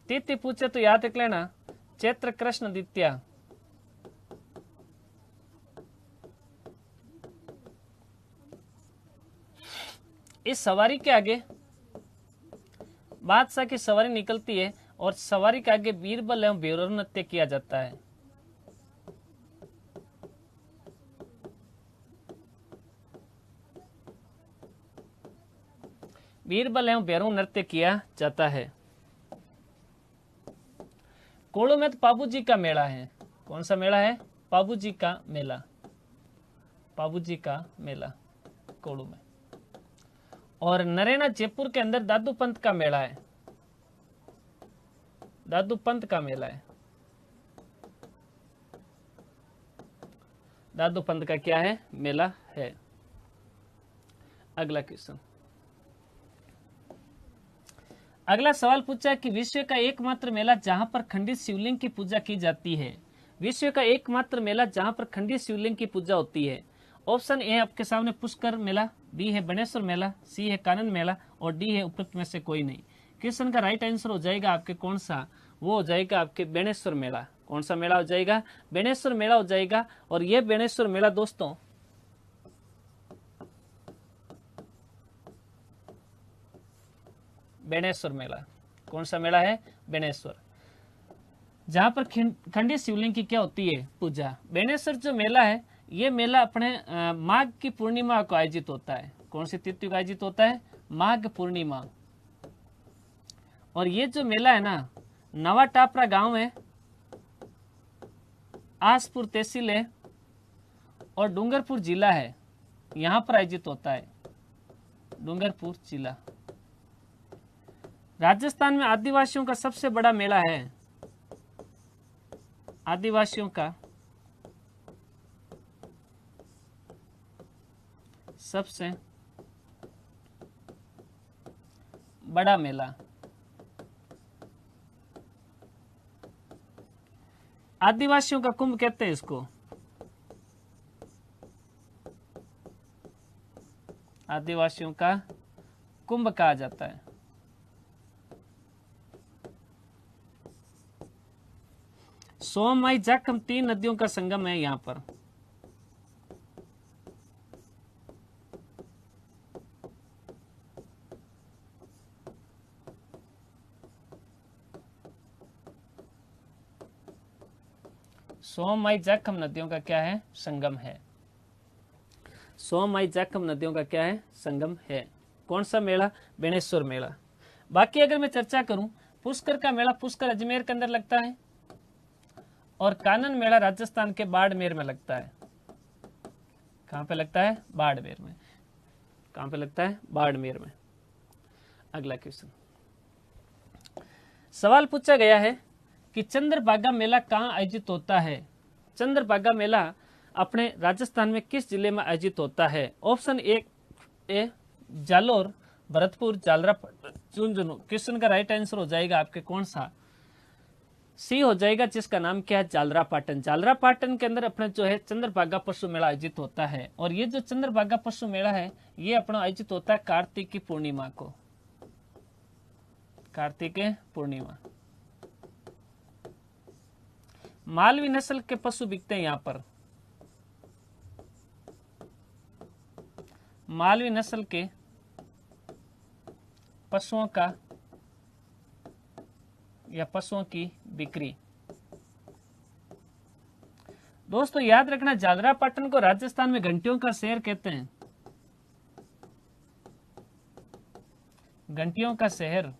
तिथि पूछे तो याद रख लेना चैत्र कृष्ण द्वितीया। इस सवारी के आगे बादशाह की सवारी निकलती है और सवारी के आगे बीरबल एवं बेरर नृत्य किया जाता है। बीरबल एवं भैरव नृत्य किया जाता है। कोड़ू में तो पाबूजी का मेला है। कौन सा मेला है? पाबूजी का मेला। पाबूजी का मेला कोड़ू में। और नरेना जयपुर के अंदर दादू पंत का मेला है। दादू पंत का मेला है। दादू पंत का क्या है? मेला है। अगला क्वेश्चन, अगला सवाल पूछा कि विश्व का एकमात्र मेला जहां पर खंडित शिवलिंग की पूजा की जाती है। विश्व का एकमात्र मेला जहां पर खंडित शिवलिंग की पूजा होती है। ऑप्शन ए आपके सामने पुष्कर मेला, बी है बनेश्वर मेला, सी है कानन मेला और डी है उपरोक्त में से कोई नहीं। क्वेश्चन का राइट आंसर हो जाएगा आपके कौन सा? वो हो जाएगा आपके बेणेश्वर मेला। कौन सा मेला हो जाएगा? बेणेश्वर मेला हो जाएगा। और ये बेणेश्वर मेला दोस्तों बेणेश्वर मेला। कौन सा मेला है? बेणेश्वर, जहां पर खंडित शिवलिंग की क्या होती है? पूजा। बेणेश्वर जो मेला है ये मेला अपने माघ की पूर्णिमा को आयोजित होता है। कौन सी तिथि को आयोजित होता है? माघ पूर्णिमा। और ये जो मेला है ना, नवा टापरा गांव है, आसपुर तहसील है और डूंगरपुर जिला है, यहां पर आयोजित होता है। डूंगरपुर जिला। राजस्थान में आदिवासियों का सबसे बड़ा मेला है। आदिवासियों का सबसे बड़ा मेला। आदिवासियों का कुंभ कहते हैं इसको। आदिवासियों का कुंभ कहा जाता है। सोम, माई, जाखम 3 नदियों का संगम है यहां पर। सोम, माई, जाखम नदियों का क्या है? संगम है। सोम, माई, जाखम नदियों का क्या है? संगम है। कौन सा मेला? बेणेश्वर मेला। बाकी अगर मैं चर्चा करूं, पुष्कर का मेला पुष्कर अजमेर के अंदर लगता है और कानन मेला राजस्थान के बाड़मेर में लगता है। कहां पे लगता है? बाड़मेर में। कहां पे लगता है? बाड़मेर में। अगला क्वेश्चन, सवाल पूछा गया है कि चंद्रभागा मेला कहां आयोजित होता है? चंद्रभागा मेला अपने राजस्थान में किस जिले में आयोजित होता है? Option A Jalore, Bharatpur, Jhalrapatan, Jhunjhunu. Question का राइट आंसर हो जाएगा आपके कौन सा? सी हो जाएगा, जिसका नाम क्या है? झालरापाटन। झालरापाटन के अंदर अपने जो है चंद्रभागा पशु मेला आयोजित होता है। और ये जो चंद्रभागा पशु मेला है ये अपना आयोजित होता है कार्तिक की पूर्णिमा को। कार्तिक पूर्णिमा। मालवी नस्ल के पशु बिकते हैं यहां पर। मालवी नस्ल के पशुओं का या पशुओं की बिक्री। दोस्तों याद रखना, झालरापाटन को राजस्थान में घंटियों का शहर कहते हैं। घंटियों का शहर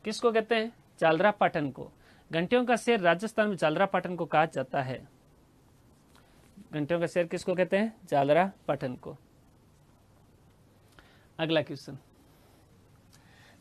किसको कहते हैं? झालरापाटन को। घंटियों का शहर राजस्थान में झालरापाटन को कहा जाता है। घंटियों का शहर किसको कहते हैं? झालरापाटन को। अगला क्वेश्चन,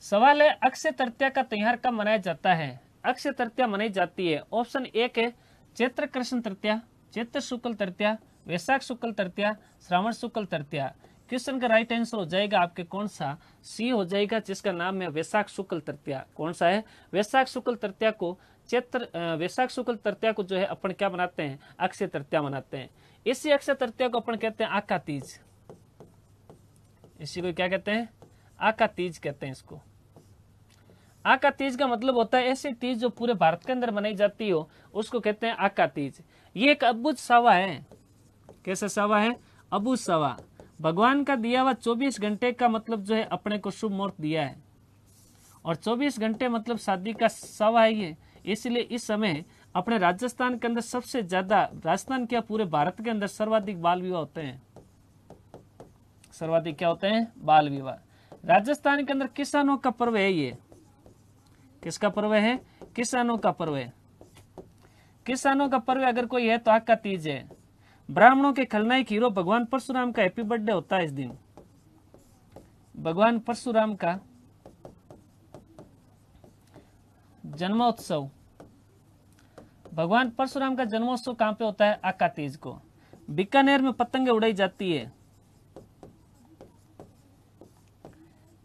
सवाल है अक्षय तृतीया का त्योहार कब मनाया जाता है? अक्षय तृतीया मनाई जाती है, ऑप्शन एक है चैत्र कृष्ण तृतीया, चैत्र शुक्ल तृतीया, वैशाख शुक्ल तृतीया, श्रावण शुक्ल तृतीया। क्वेश्चन का राइट आंसर हो जाएगा आपके कौन सा? सी हो जाएगा, जिसका नाम है वैशाख शुक्ल तृतीया। कौन सा है? वैशाख शुक्ल तृतीया को वैशाख शुक्ल तृतीया को जो है अपन क्या मनाते हैं? अक्षय तृतीया मनाते हैं। इसी अक्षय तृतीया को अपन कहते हैं आका तीज। इसी को क्या कहते हैं? आका तीज कहते हैं इसको। आका तीज का मतलब होता है ऐसी तीज जो पूरे भारत के अंदर मनाई जाती हो, उसको कहते हैं आका तीज। ये एक अबूझ सावा है। कैसा सावा है? अबूझ सावा। भगवान का दिया हुआ 24 घंटे का मतलब जो है अपने को शुभ मुहूर्त दिया है, और 24 घंटे मतलब शादी का सावा है ये। इसलिए इस समय अपने राजस्थान के अंदर सबसे ज्यादा, राजस्थान क्या पूरे भारत के अंदर सर्वाधिक बाल विवाह होते हैं। सर्वाधिक क्या होते हैं? बाल विवाह। राजस्थान के अंदर किसानों का पर्व है ये। किसका पर्व है? किसानों का पर्व है। किसानों का पर्व अगर कोई है तो आका तीज है। ब्राह्मणों के खलनायक हीरो भगवान परशुराम का हैप्पी बर्थडे होता है इस दिन। भगवान परशुराम का जन्मोत्सव, भगवान परशुराम का जन्मोत्सव कहां पे होता है? आका तीज को। बीकानेर में पतंगे उड़ाई जाती है।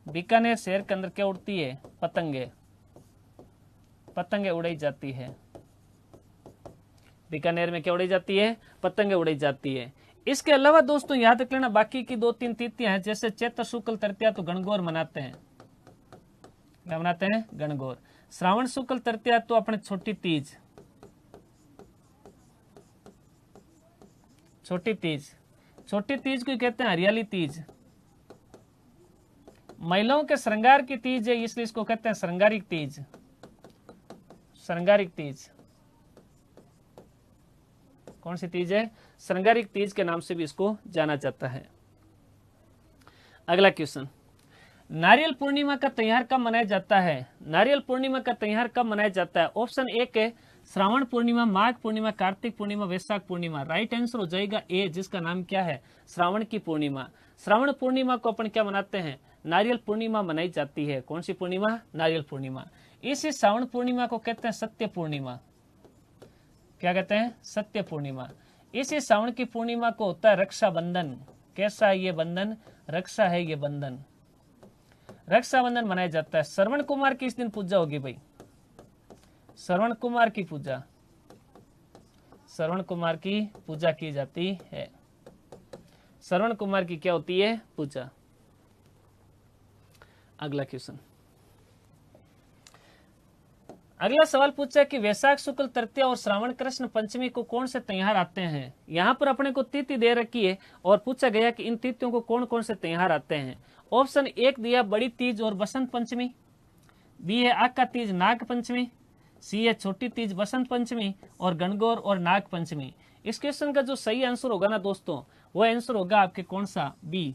बीकानेर शहर के अंदर क्या उड़ती है? पतंगे। पतंगे उड़ाई जाती है। बीकानेर में क्या उड़ाई जाती है? पतंगे उड़ाई जाती है। इसके अलावा दोस्तों याद रख लेना, बाकी की 2-3 तिथियां हैं, जैसे चैत्र शुक्ल तृतीया तो गणगौर मनाते हैं। क्या मनाते हैं? गणगौर। श्रावण शुक्ल तृतीया तो अपने छोटी तीज। छोटी तीज। छोटी तीज को कहते हैं हरियाली तीज। महिलाओं के श्रृंगार की तीज है, इसलिए इसको कहते हैं श्रृंगारिक तीज। श्रृंगारिक तीज कौन सी तीज है? श्रृंगारिक तीज के नाम से भी इसको जाना जाता है। अगला क्वेश्चन, नारियल पूर्णिमा का त्योहार कब मनाया जाता है? नारियल पूर्णिमा का त्योहार कब मनाया जाता है? ऑप्शन ए है श्रावण पूर्णिमा, माघ पूर्णिमा, कार्तिक पूर्णिमा, वैशाख पूर्णिमा। राइट आंसर हो जाएगा ए, जिसका नाम क्या है? श्रावण की पूर्णिमा। श्रावण पूर्णिमा को अपन क्या मनाते हैं? नारियल पूर्णिमा मनाई जाती है। कौन सी पूर्णिमा? नारियल पूर्णिमा। इसी श्रावण पूर्णिमा को कहते हैं सत्य पूर्णिमा। क्या कहते हैं? सत्य पूर्णिमा। इसी श्रावण की पूर्णिमा को होता है रक्षाबंधन। कैसा है ये बंधन? रक्षा है ये बंधन। रक्षाबंधन मनाया जाता है। श्रवण कुमार की इस दिन पूजा होगी भाई, श्रवण कुमार की पूजा, श्रवण कुमार की पूजा की जाती है। श्रवण कुमार की क्या होती है? पूजा। अगला क्वेश्चन, अगला सवाल पूछा कि वैशाख शुक्ल तृतीया और श्रावण कृष्ण पंचमी को कौन से त्योहार आते हैं? यहाँ पर अपने को तिथि दे रखी है और पूछा गया कि इन तिथियों को कौन कौन से त्योहार आते हैं। ऑप्शन एक दिया बड़ी तीज और बसंत पंचमी, बी है आका तीज नाग पंचमी, सी है छोटी तीज बसंत पंचमी और गणगौर और नाग पंचमी। इस क्वेश्चन का जो सही आंसर होगा ना दोस्तों, वो आंसर होगा आपके कौन सा? बी,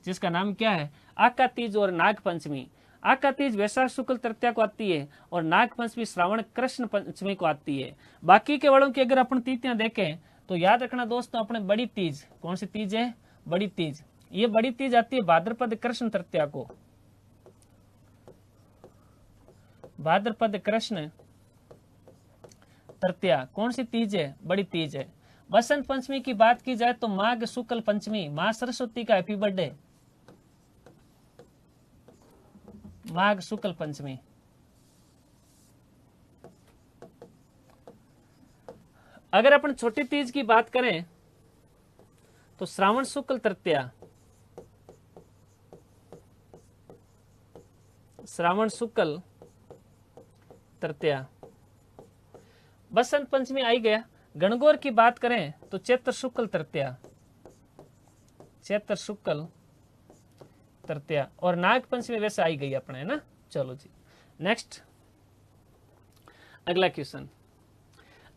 जिसका नाम क्या है? आका तीज और नाग पंचमी। आका तीज वैशाख शुक्ल तृतीया को आती है और नाग पंचमी श्रावण कृष्ण पंचमी को आती है। बाकी के वालों की अगर अपन तिथियां देखें तो याद रखना दोस्तों, अपने बड़ी तीज, कौन सी तीज है? बड़ी तीज। ये बड़ी तीज आती है भाद्रपद कृष्ण तृतीया को। भाद्रपद कृष्ण तृतीया कौन सी तीज है? बड़ी तीज है। बसंत पंचमी की बात की जाए तो माघ शुक्ल पंचमी, मां सरस्वती का हैप्पी बर्थडे, माघ शुक्ल पंचमी। अगर अपन छोटी तीज की बात करें तो श्रावण शुक्ल तृतीया, श्रावण शुक्ल तृतीया। बसंत पंचमी आई गया। गणगौर की बात करें तो चैत्र शुक्ल तृतीया, चैत्र शुक्ल तृतीया। और नाग पंचमी वैसे आई गई अपने, है ना। चलो जी नेक्स्ट, अगला क्वेश्चन।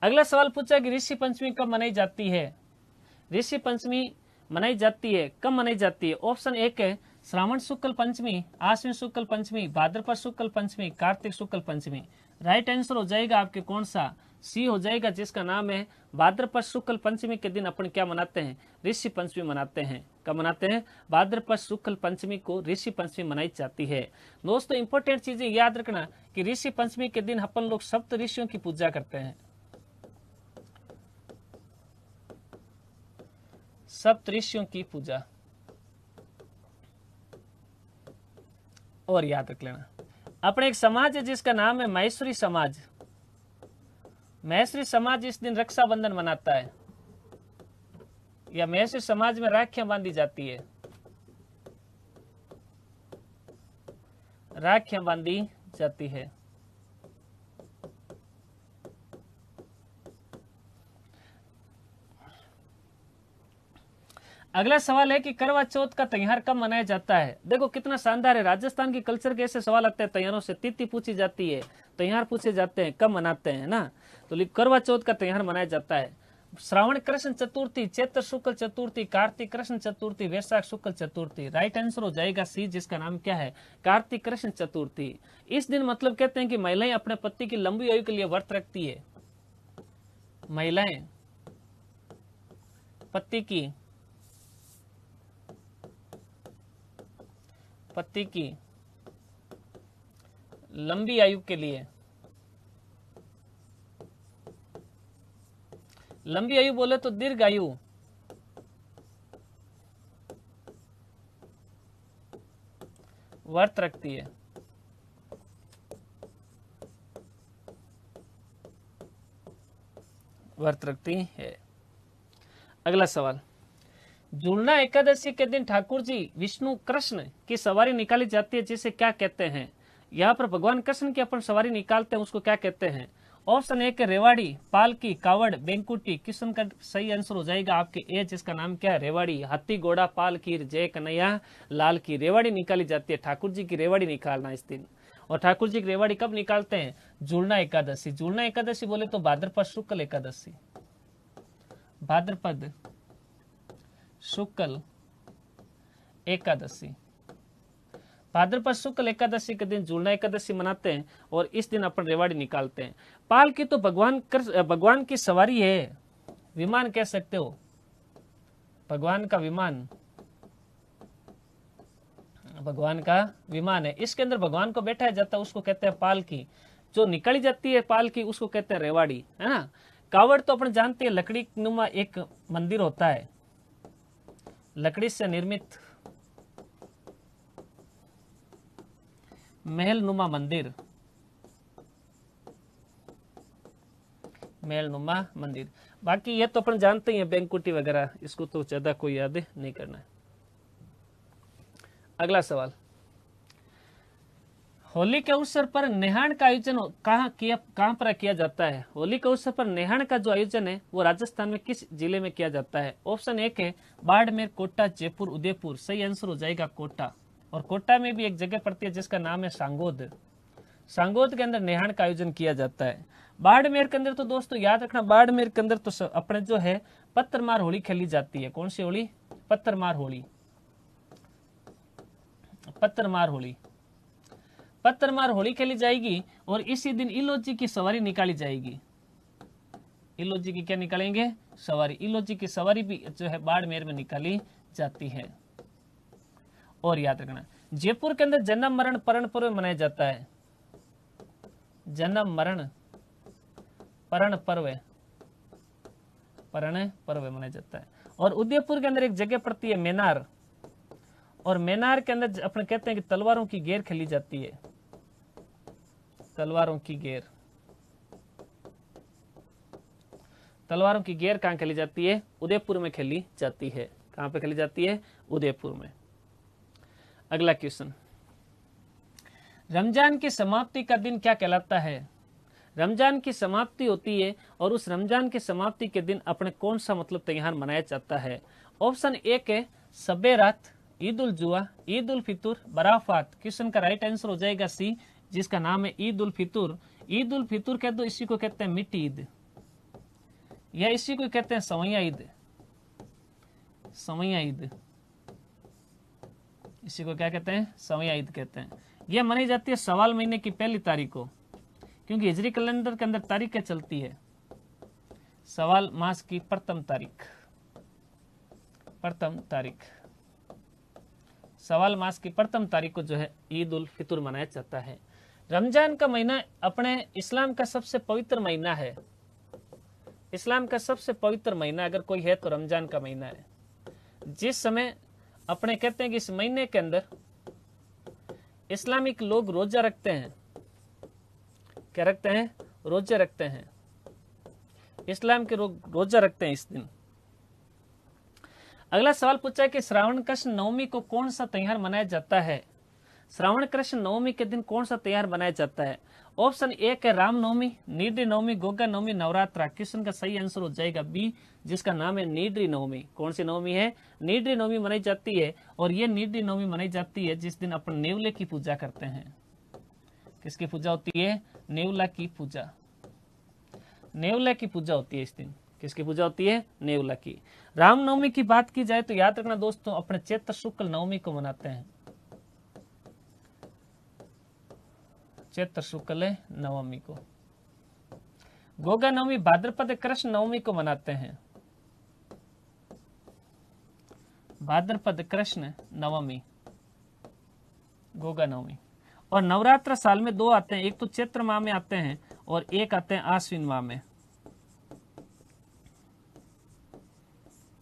अगला सवाल पूछा कि ऋषि पंचमी कब मनाई जाती है? ऋषि पंचमी मनाई जाती है, कब मनाई जाती है? ऑप्शन एक है श्रावण शुक्ल पंचमी, आश्विन शुक्ल पंचमी, भाद्रपद शुक्ल पंचमी, कार्तिक शुक्ल पंचमी। राइट आंसर हो जाएगा आपके कौन सा? सी हो जाएगा, जिसका नाम है भाद्रपद शुक्ल पंचमी के दिन अपन क्या मनाते हैं? ऋषि पंचमी मनाते हैं। कब मनाते हैं? भाद्रपद शुक्ल पंचमी को ऋषि पंचमी मनाई जाती है। दोस्तों इंपॉर्टेंट चीजें याद रखना कि ऋषि पंचमी के दिन अपन लोग सप्त ऋषियों की पूजा करते हैं। सप्त ऋषियों की पूजा और याद रख लेना। अपने एक समाज है जिसका नाम है महेश्वरी समाज। महेश्वरी समाज इस दिन रक्षाबंधन मनाता है, या महेश्वरी समाज में राखियां बांधी जाती है, राखियां बांधी जाती है। अगला सवाल है कि करवा चौथ का त्योहार कब मनाया जाता है? देखो कितना शानदार है, राजस्थान की कल्चर के ऐसे सवाल आते हैं त्योहारों से। तिथि पूछी जाती है, त्योहार पूछे जाते हैं, कब मनाते हैं ना। तो करवा चौथ का त्योहार मनाया जाता है श्रावण कृष्ण चतुर्थी, चैत्र शुक्ल चतुर्थी, कार्तिक कृष्ण चतुर्थी, वैशाख शुक्ल चतुर्थी। राइट आंसर हो जाएगा सी, जिसका नाम क्या है? कार्तिक कृष्ण चतुर्थी। इस दिन मतलब कहते हैं कि महिलाएं अपने पति की लंबी आयु के लिए व्रत रखती है। महिलाएं पति की लंबी आयु के लिए, लंबी आयु बोले तो दीर्घ आयु, व्रत रखती है। व्रत रखती है। अगला सवाल, झूलना एकादशी के दिन ठाकुर जी विष्णु कृष्ण की सवारी निकाली जाती है, जिसे क्या कहते हैं? यहाँ पर भगवान कृष्ण की अपन सवारी निकालते हैं, उसको क्या कहते हैं? ऑप्शन ए के रेवाड़ी, पालकी, कावड़, बेंकुटी। क्वेश्चन का सही आंसर हो जाएगा आपके ए, जिसका नाम क्या है? रेवाड़ी। हाथी, घोड़ा, पालकी, जय कन्हैया लाल की रेवाड़ी निकाली जाती है। ठाकुर जी की रेवाड़ी निकालना इस दिन। और ठाकुर जी की रेवाड़ी कब निकालते हैं? जुड़ना एकादशी। जुड़ना एकादशी बोले तो भाद्रपद शुक्ल एकादशी, भाद्रपद शुक्ल एकादशी। भाद्रपद शुक्ल एकादशी के दिन जुड़ना एकादशी मनाते हैं और इस दिन अपन रेवाड़ी निकालते हैं। पालकी तो भगवान की सवारी है, विमान कह सकते हो, भगवान का विमान, भगवान का विमान है। इसके अंदर भगवान को बैठाया जाता है, उसको कहते हैं पालकी। जो निकाली जाती है पालकी उसको कहते हैं रेवाड़ी, है ना। कावड़ तो अपन जानते हैं लकड़ी नुमा एक मंदिर होता है, लकड़ी से निर्मित महल नुमा मंदिर, महल नुमा मंदिर। बाकी ये तो अपन जानते ही हैं बैंकुटी वगैरह, इसको तो ज्यादा कोई याद नहीं करना है। अगला सवाल, होली के अवसर पर नेहान का आयोजन कहाँ पर किया जाता है? होली के अवसर पर नेहान का जो आयोजन है वो राजस्थान में किस जिले में किया जाता है? ऑप्शन एक है बाड़मेर, कोटा, जयपुर, उदयपुर। सही आंसर हो जाएगा कोटा। और कोटा में भी एक जगह पड़ती है जिसका नाम है सांगोद। सांगोद के अंदर नेहान का आयोजन किया जाता है। बाड़मेर के अंदर तो दोस्तों याद रखना, बाड़मेर के अंदर तो अपने जो है पत्थरमार होली खेली जाती है। कौन सी होली? पत्थरमार होली। पत्थरमार होली, पत्थरमार होली खेली जाएगी और इसी दिन इलोजी की सवारी निकाली जाएगी। इलोजी की क्या निकालेंगे? सवारी। इलोजी की सवारी भी जो है बाड़मेर में निकाली जाती है। और याद रखना जयपुर के अंदर जन्म मरण परण पर्व मनाया जाता है। जन्म मरण परण पर्व, परण पर्व मनाया जाता है। और उदयपुर के अंदर एक जगह पड़ती है मेनार, और मेनार के अंदर अपन कहते हैं कि तलवारों की गेर खेली जाती है। तलवारों की गेर, तलवारों की गेर कहां खेली जाती है? उदयपुर में खेली जाती है। कहां पे खेली जाती है? उदयपुर में। अगला क्वेश्चन, रमजान की समाप्ति का दिन क्या कहलाता है? रमजान की समाप्ति होती है और उस रमजान की समाप्ति के दिन अपने कौन सा मतलब त्योहार मनाया जाता है? ऑप्शन एक है शबे रात, ईद उल जुहा, ईद उल फितर, बराफात। क्वेश्चन का राइट आंसर हो जाएगा सी, जिसका नाम है ईद उल फितर। ईद उल फितर कह दो, इसी को कहते हैं मीठी ईद, या इसी को कहते हैं सवैया ईद। सवैया ईद, इसी को क्या कहते हैं? सवैया ईद कहते हैं। यह मनाई जाती है सवाल महीने की पहली तारीख को, क्योंकि हिजरी कैलेंडर के अंदर तारीखें चलती है। सवाल मास की प्रथम तारीख, प्रथम तारीख, सवाल मास की प्रथम तारीख को जो है ईद उल फितर मनाया जाता है। रमजान का महीना अपने इस्लाम का सबसे पवित्र महीना है। इस्लाम का सबसे पवित्र महीना अगर कोई है तो रमजान का महीना है। जिस समय अपने कहते हैं कि इस महीने के अंदर इस्लामिक लोग रोजा रखते हैं। क्या रखते हैं? रोजे रखते हैं। इस्लाम के लोग रोजा रखते हैं इस दिन। अगला सवाल पूछा है कि श्रावण कृष्ण नवमी को कौन सा त्योहार मनाया जाता है? श्रावण कृष्ण नवमी के दिन कौन सा त्योहार मनाया जाता है? ऑप्शन एक है रामनवमी, नीड्री नवमी, गोगा नवमी, नवरात्रा। क्वेश्चन का सही आंसर हो जाएगा बी, जिसका नाम है नीड्री नवमी। कौन सी नवमी है? नीड्री नवमी मनाई जाती है। और ये नीड्री नवमी मनाई जाती है जिस दिन अपन नेवले की पूजा करते हैं। किसकी पूजा होती है? नेवला की पूजा। नेवला की पूजा होती है इस दिन। किसकी पूजा होती है? नेवला की। रामनवमी की बात की जाए तो याद रखना दोस्तों, अपने चैत्र शुक्ल नवमी को मनाते हैं। चैत्र शुक्ल नवमी को। गोगा नवमी भाद्रपद कृष्ण नवमी को मनाते हैं। भाद्रपद कृष्ण नवमी, गोगा नवमी। और नवरात्र साल में दो आते हैं, एक तो चैत्र माह में आते हैं और एक आते हैं आश्विन माह में।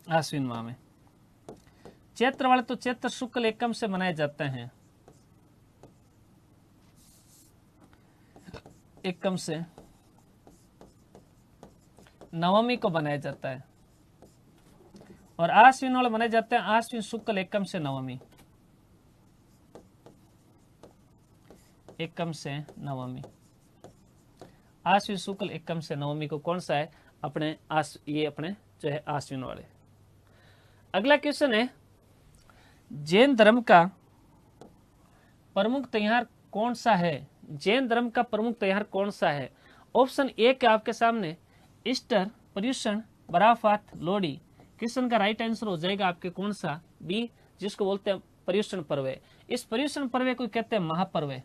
आश्विन माह में चैत्र वाले तो चैत्र शुक्ल एकम से मनाए जाते हैं। एकम से नवमी को मनाया जाता है। और आश्विन वाले मनाए जाते हैं आश्विन शुक्ल एकम से नवमी। एकम से नवमी। आश्विन शुक्ल एकम से नवमी को कौन सा है अपने ये अपने जो है आश्विन वाले। अगला क्वेश्चन है जैन धर्म का प्रमुख त्योहार कौन सा है। जैन धर्म का प्रमुख त्योहार कौन सा है। ऑप्शन ए के आपके सामने ईस्टर, पर्युषण, बराफात, लोहड़ी। क्वेश्चन का राइट आंसर हो जाएगा आपके कौन सा बी, जिसको बोलते हैं पर्युषण पर्व। इस पर्युषण पर्व को कहते हैं महापर्व।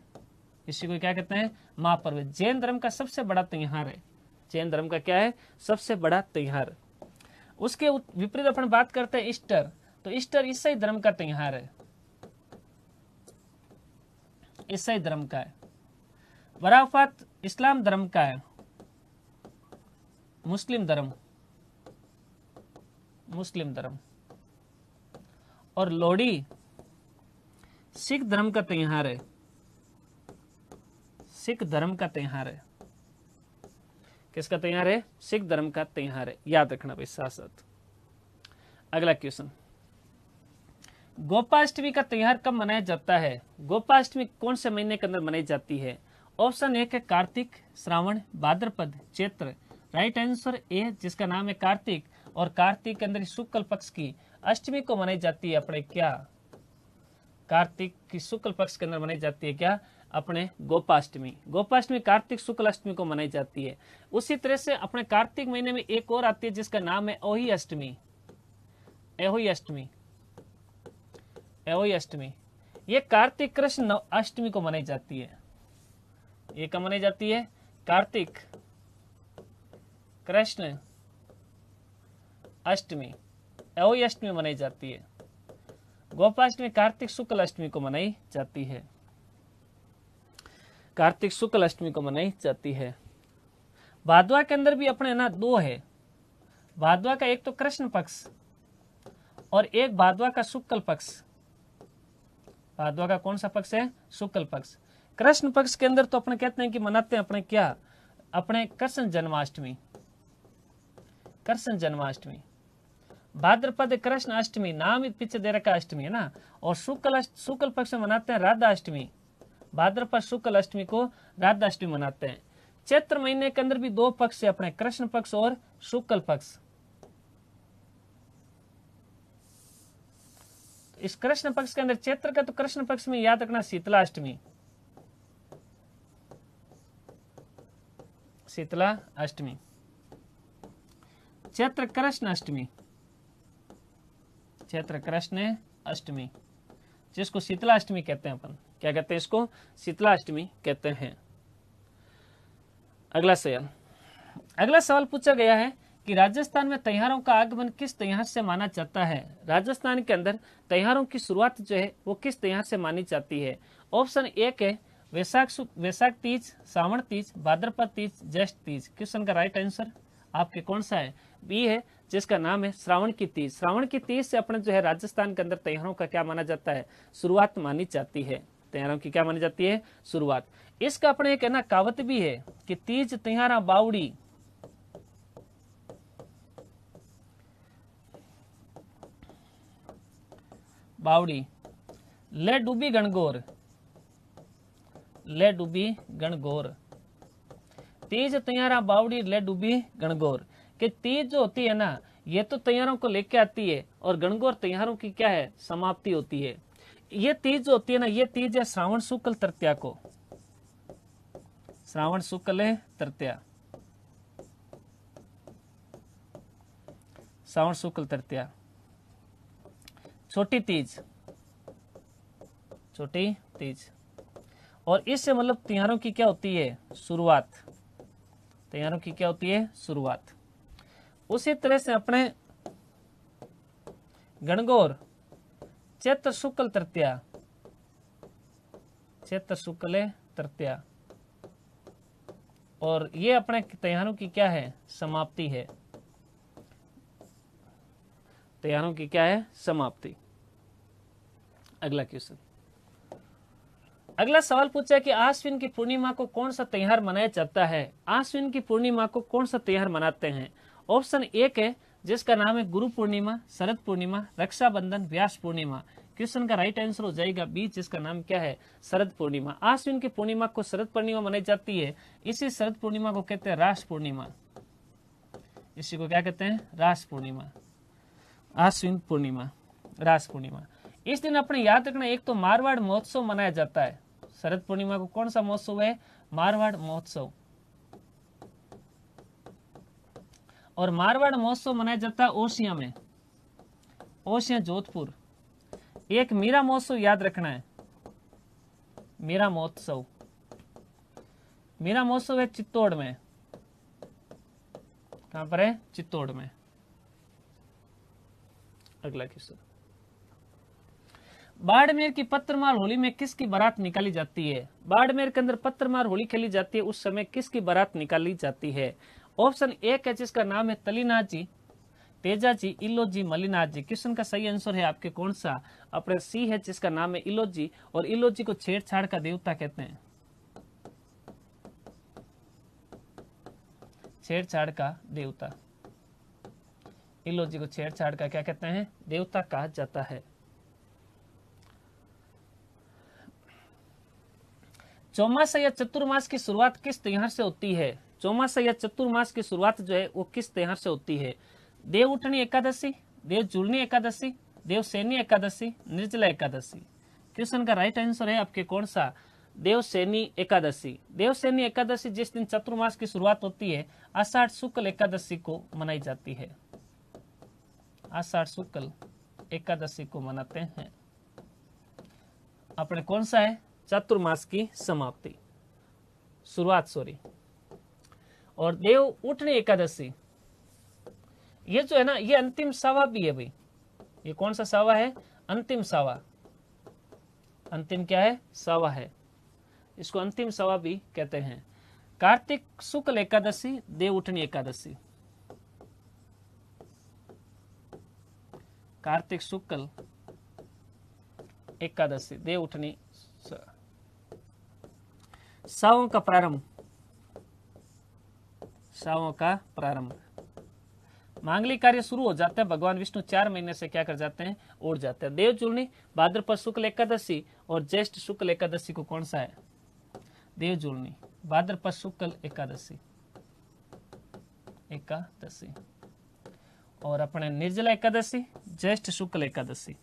इसी को क्या कहते हैं महापर्व। जैन धर्म का सबसे बड़ा त्योहार है। जैन धर्म का क्या है सबसे बड़ा त्योहार। उसके विपरीत अपन बात करते हैं ईस्टर, तो ईस्टर ईसाई धर्म का त्योहार है, ईसाई धर्म का है। बराफात इस्लाम धर्म का है, मुस्लिम धर्म, मुस्लिम धर्म। और लोहड़ी सिख धर्म का त्योहार है, सिख धर्म का त्योहार है। किसका त्योहार है सिख धर्म का त्योहार है, याद रखना भाई साथ साथ। अगला क्वेश्चन गोपाष्टमी का त्योहार कब मनाया जाता है। गोपाष्टमी कौन से महीने के अंदर मनाई जाती है। ऑप्शन ए है कार्तिक, श्रावण, भाद्रपद, चैत्र। राइट आंसर ए जिसका नाम है कार्तिक, और कार्तिक के अंदर शुक्ल पक्ष की अष्टमी को मनाई जाती है अपने क्या कार्तिक की शुक्ल पक्ष के अंदर मनाई जाती है क्या अपने गोपाष्टमी। गोपाष्टमी कार्तिक शुक्ल अष्टमी को मनाई जाती है। उसी तरह से अपने कार्तिक महीने में एक और आती है जिसका नाम है ओही अष्टमी, एहोई अष्टमी, एहोई अष्टमी। ये कार्तिक कृष्ण अष्टमी को मनाई जाती है। ये कब मनाई जाती है कार्तिक कृष्ण अष्टमी, एहोई अष्टमी मनाई जाती है। गोपाष्टमी कार्तिक शुक्ल अष्टमी को मनाई जाती है, कार्तिक शुक्ल अष्टमी को मनाई जाती है। भादवा के अंदर भी अपने ना दो है। भादवा का एक तो कृष्ण पक्ष और एक भादवा का शुक्ल पक्ष। भादवा का कौन सा पक्ष है शुक्ल पक्ष। कृष्ण पक्ष के अंदर तो अपने कहते हैं कि मनाते हैं अपने क्या अपने कृष्ण जन्माष्टमी, कृष्ण जन्माष्टमी। भाद्रपद कृष्ण अष्टमी, नाम ही पीछे दे रखा अष्टमी है ना। और शुक्ल पक्ष में मनाते हैं राधा अष्टमी। भाद्रपद शुक्ल अष्टमी को राधा अष्टमी मनाते हैं। चैत्र महीने के अंदर भी दो पक्ष है अपने कृष्ण पक्ष और शुक्ल पक्ष। इस कृष्ण पक्ष के अंदर चैत्र का तो कृष्ण पक्ष में याद रखना शीतला अष्टमी, शीतला अष्टमी। चैत्र कृष्ण अष्टमी, चैत्र कृष्ण अष्टमी, जिसको शीतला अष्टमी कहते हैं अपन। क्या कहते हैं इसको शीतला अष्टमी कहते हैं। अगला सवाल पूछा गया है कि राजस्थान में त्योहारों का आगमन किस त्योहार से माना जाता है। राजस्थान के अंदर त्योहारों की शुरुआत जो है वो किस त्योहार से मानी जाती है। ऑप्शन ए है वैशाख तीज, श्रावण तीज, भाद्रपद तीज, ज्येष्ठ तीज। क्वेश्चन का राइट आंसर आपके कौन सा है बी है जिसका नाम है श्रावण की तीज। श्रावण की तीज से अपने जो है राजस्थान के अंदर त्योहारों का क्या माना जाता है शुरुआत मानी जाती है। त्योहारों की क्या मानी जाती है शुरुआत। इसका अपने एक है ना कहावत भी है कि तीज त्योहारा बावड़ी, बावड़ी ले डूबी गणगौर, ले डूबी गणगौर। तीज त्योहारा बावड़ी ले डूबी गणगौर। कि तीज जो होती है ना ये तो त्योहारों को लेके आती है और गणगौर त्योहारों की क्या है समाप्ति होती है। ये तीज जो होती है ना ये तीज है श्रावण शुक्ल तृतीया को, श्रावण शुक्ल तृतीया, श्रावण शुक्ल तृतीया। छोटी तीज, छोटी तीज। और इससे मतलब त्योहारों की क्या होती है शुरुआत, त्योहारों की क्या होती है शुरुआत। उसी तरह से अपने गणगौर चैत्र शुक्ल तृतीया, चैत्र शुक्ल तृतीया। और ये अपने त्योहारों की क्या है समाप्ति है, त्योहारों की क्या है समाप्ति। अगला क्वेश्चन, अगला सवाल पूछा कि आश्विन की पूर्णिमा को कौन सा त्योहार मनाया जाता है। आश्विन की पूर्णिमा को कौन सा त्योहार मनाते हैं। ऑप्शन एक है जिसका नाम है गुरु पूर्णिमा, शरद पूर्णिमा, रक्षाबंधन, व्यास पूर्णिमा। क्वेश्चन का राइट आंसर हो जाएगा बी, जिसका नाम क्या है, शरद पूर्णिमा। आश्विन की पूर्णिमा को शरद पूर्णिमा मनाई जाती है। इसी शरद पूर्णिमा को कहते हैं रास पूर्णिमा। इसी को क्या कहते हैं, रास पूर्णिमा, आश्विन पूर्णिमा, रास पूर्णिमा। इस दिन अपने याद रखना, एक तो मारवाड़ महोत्सव मनाया जाता है। शरद पूर्णिमा को कौन सा महोत्सव है, मारवाड़ महोत्सव। और मारवाड़ महोत्सव मनाया जाता है ओसिया में, ओसिया जोधपुर। एक मीरा महोत्सव याद रखना है, मीरा महोत्सव, मीरा महोत्सव है चित्तौड़ में। कहां पर है, चित्तौड़ में। अगला क्वेश्चन, बाड़मेर की पत्थरमार होली में किसकी बारात निकाली जाती है। बाड़मेर के अंदर पत्थरमार होली खेली जाती है, उस समय किसकी बारात निकाली जाती है। ऑप्शन एक है जिसका नाम है तलीनाथ जी, तेजा जी, इलो जी, मलिनाथ जी। क्वेश्चन का सही आंसर है आपके कौन सा, अपने सी है जिसका नाम है इलो जी। और इलो जी को छेड़छाड़ का देवता कहते हैं, छेड़छाड़ का देवता। इलो जी को छेड़छाड़ का क्या कहते हैं, देवता कहा जाता है। चौमासा या चतुर्मास की शुरुआत किस त्योहार से होती है। चौमासा या चतुर्मास की शुरुआत जो है वो किस त्योहार से होती है। देव उठनी एकादशी, देव जुलनी एकादशी, देव सैनी एकादशी, निर्जला एकादशी। क्वेश्चन का राइट आंसर है आपके कौन सा, देव सैनी एकादशी। देव सैनी एकादशी जिस दिन चतुर्मास की शुरुआत होती है, आषाढ़ शुक्ल एकादशी को मनाई जाती है। आषाढ़ शुक्ल एकादशी को मनाते हैं। अपने कौन सा है, चतुर्मास की समाप्ति, शुरुआत, सॉरी। और देव उठनी एकादशी, ये जो है ना, ये अंतिम सावा भी है भाई। ये कौन सा सावा है, अंतिम सावा। अंतिम क्या है, सावा है, इसको अंतिम सावा भी कहते हैं। कार्तिक शुक्ल एकादशी, देव उठनी एकादशी। कार्तिक शुक्ल एकादशी, देव उठनी। सावों का प्रारंभ, सावों का प्रारंभ। मांगलिक कार्य शुरू हो जाता है, भगवान विष्णु 4 महीने से क्या कर जाते हैं, उड़ जाते हैं। देव जुलनी भाद्रपद शुक्ल एकादशी और ज्येष्ठ शुक्ल एकादशी को कौन सा है, देव जुलनी, भाद्रपद शुक्ल एकादशी, एकादशी। और अपने निर्जला एकादशी, ज्येष्ठ शुक्ल एकादशी।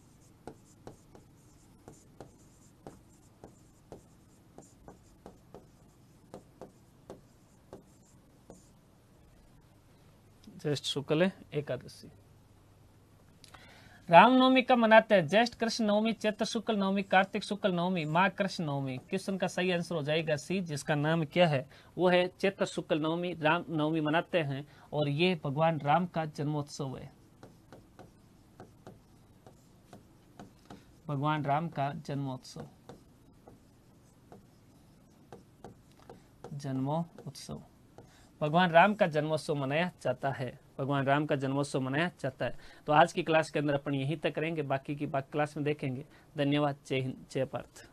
ज्येष्ठ शुक्ल एकादशी। रामनवमी कब मनाते हैं, ज्येष्ठ कृष्ण नवमी, चैत्र शुक्ल नवमी, कार्तिक शुक्ल नवमी, माघ कृष्ण नवमी। क्वेश्चन का सही आंसर हो जाएगा सी, जिसका नाम क्या है, वो है चैत्र शुक्ल नवमी। राम नवमी मनाते हैं और ये भगवान राम का जन्मोत्सव है, भगवान राम का जन्मोत्सव, जन्मोत्सव। भगवान राम का जन्मोत्सव मनाया जाता है, भगवान राम का जन्मोत्सव मनाया जाता है। तो आज की क्लास के अंदर अपन यहीं तक करेंगे, बाकी की क्लास में देखेंगे। धन्यवाद, जय हिंद, जय भारत।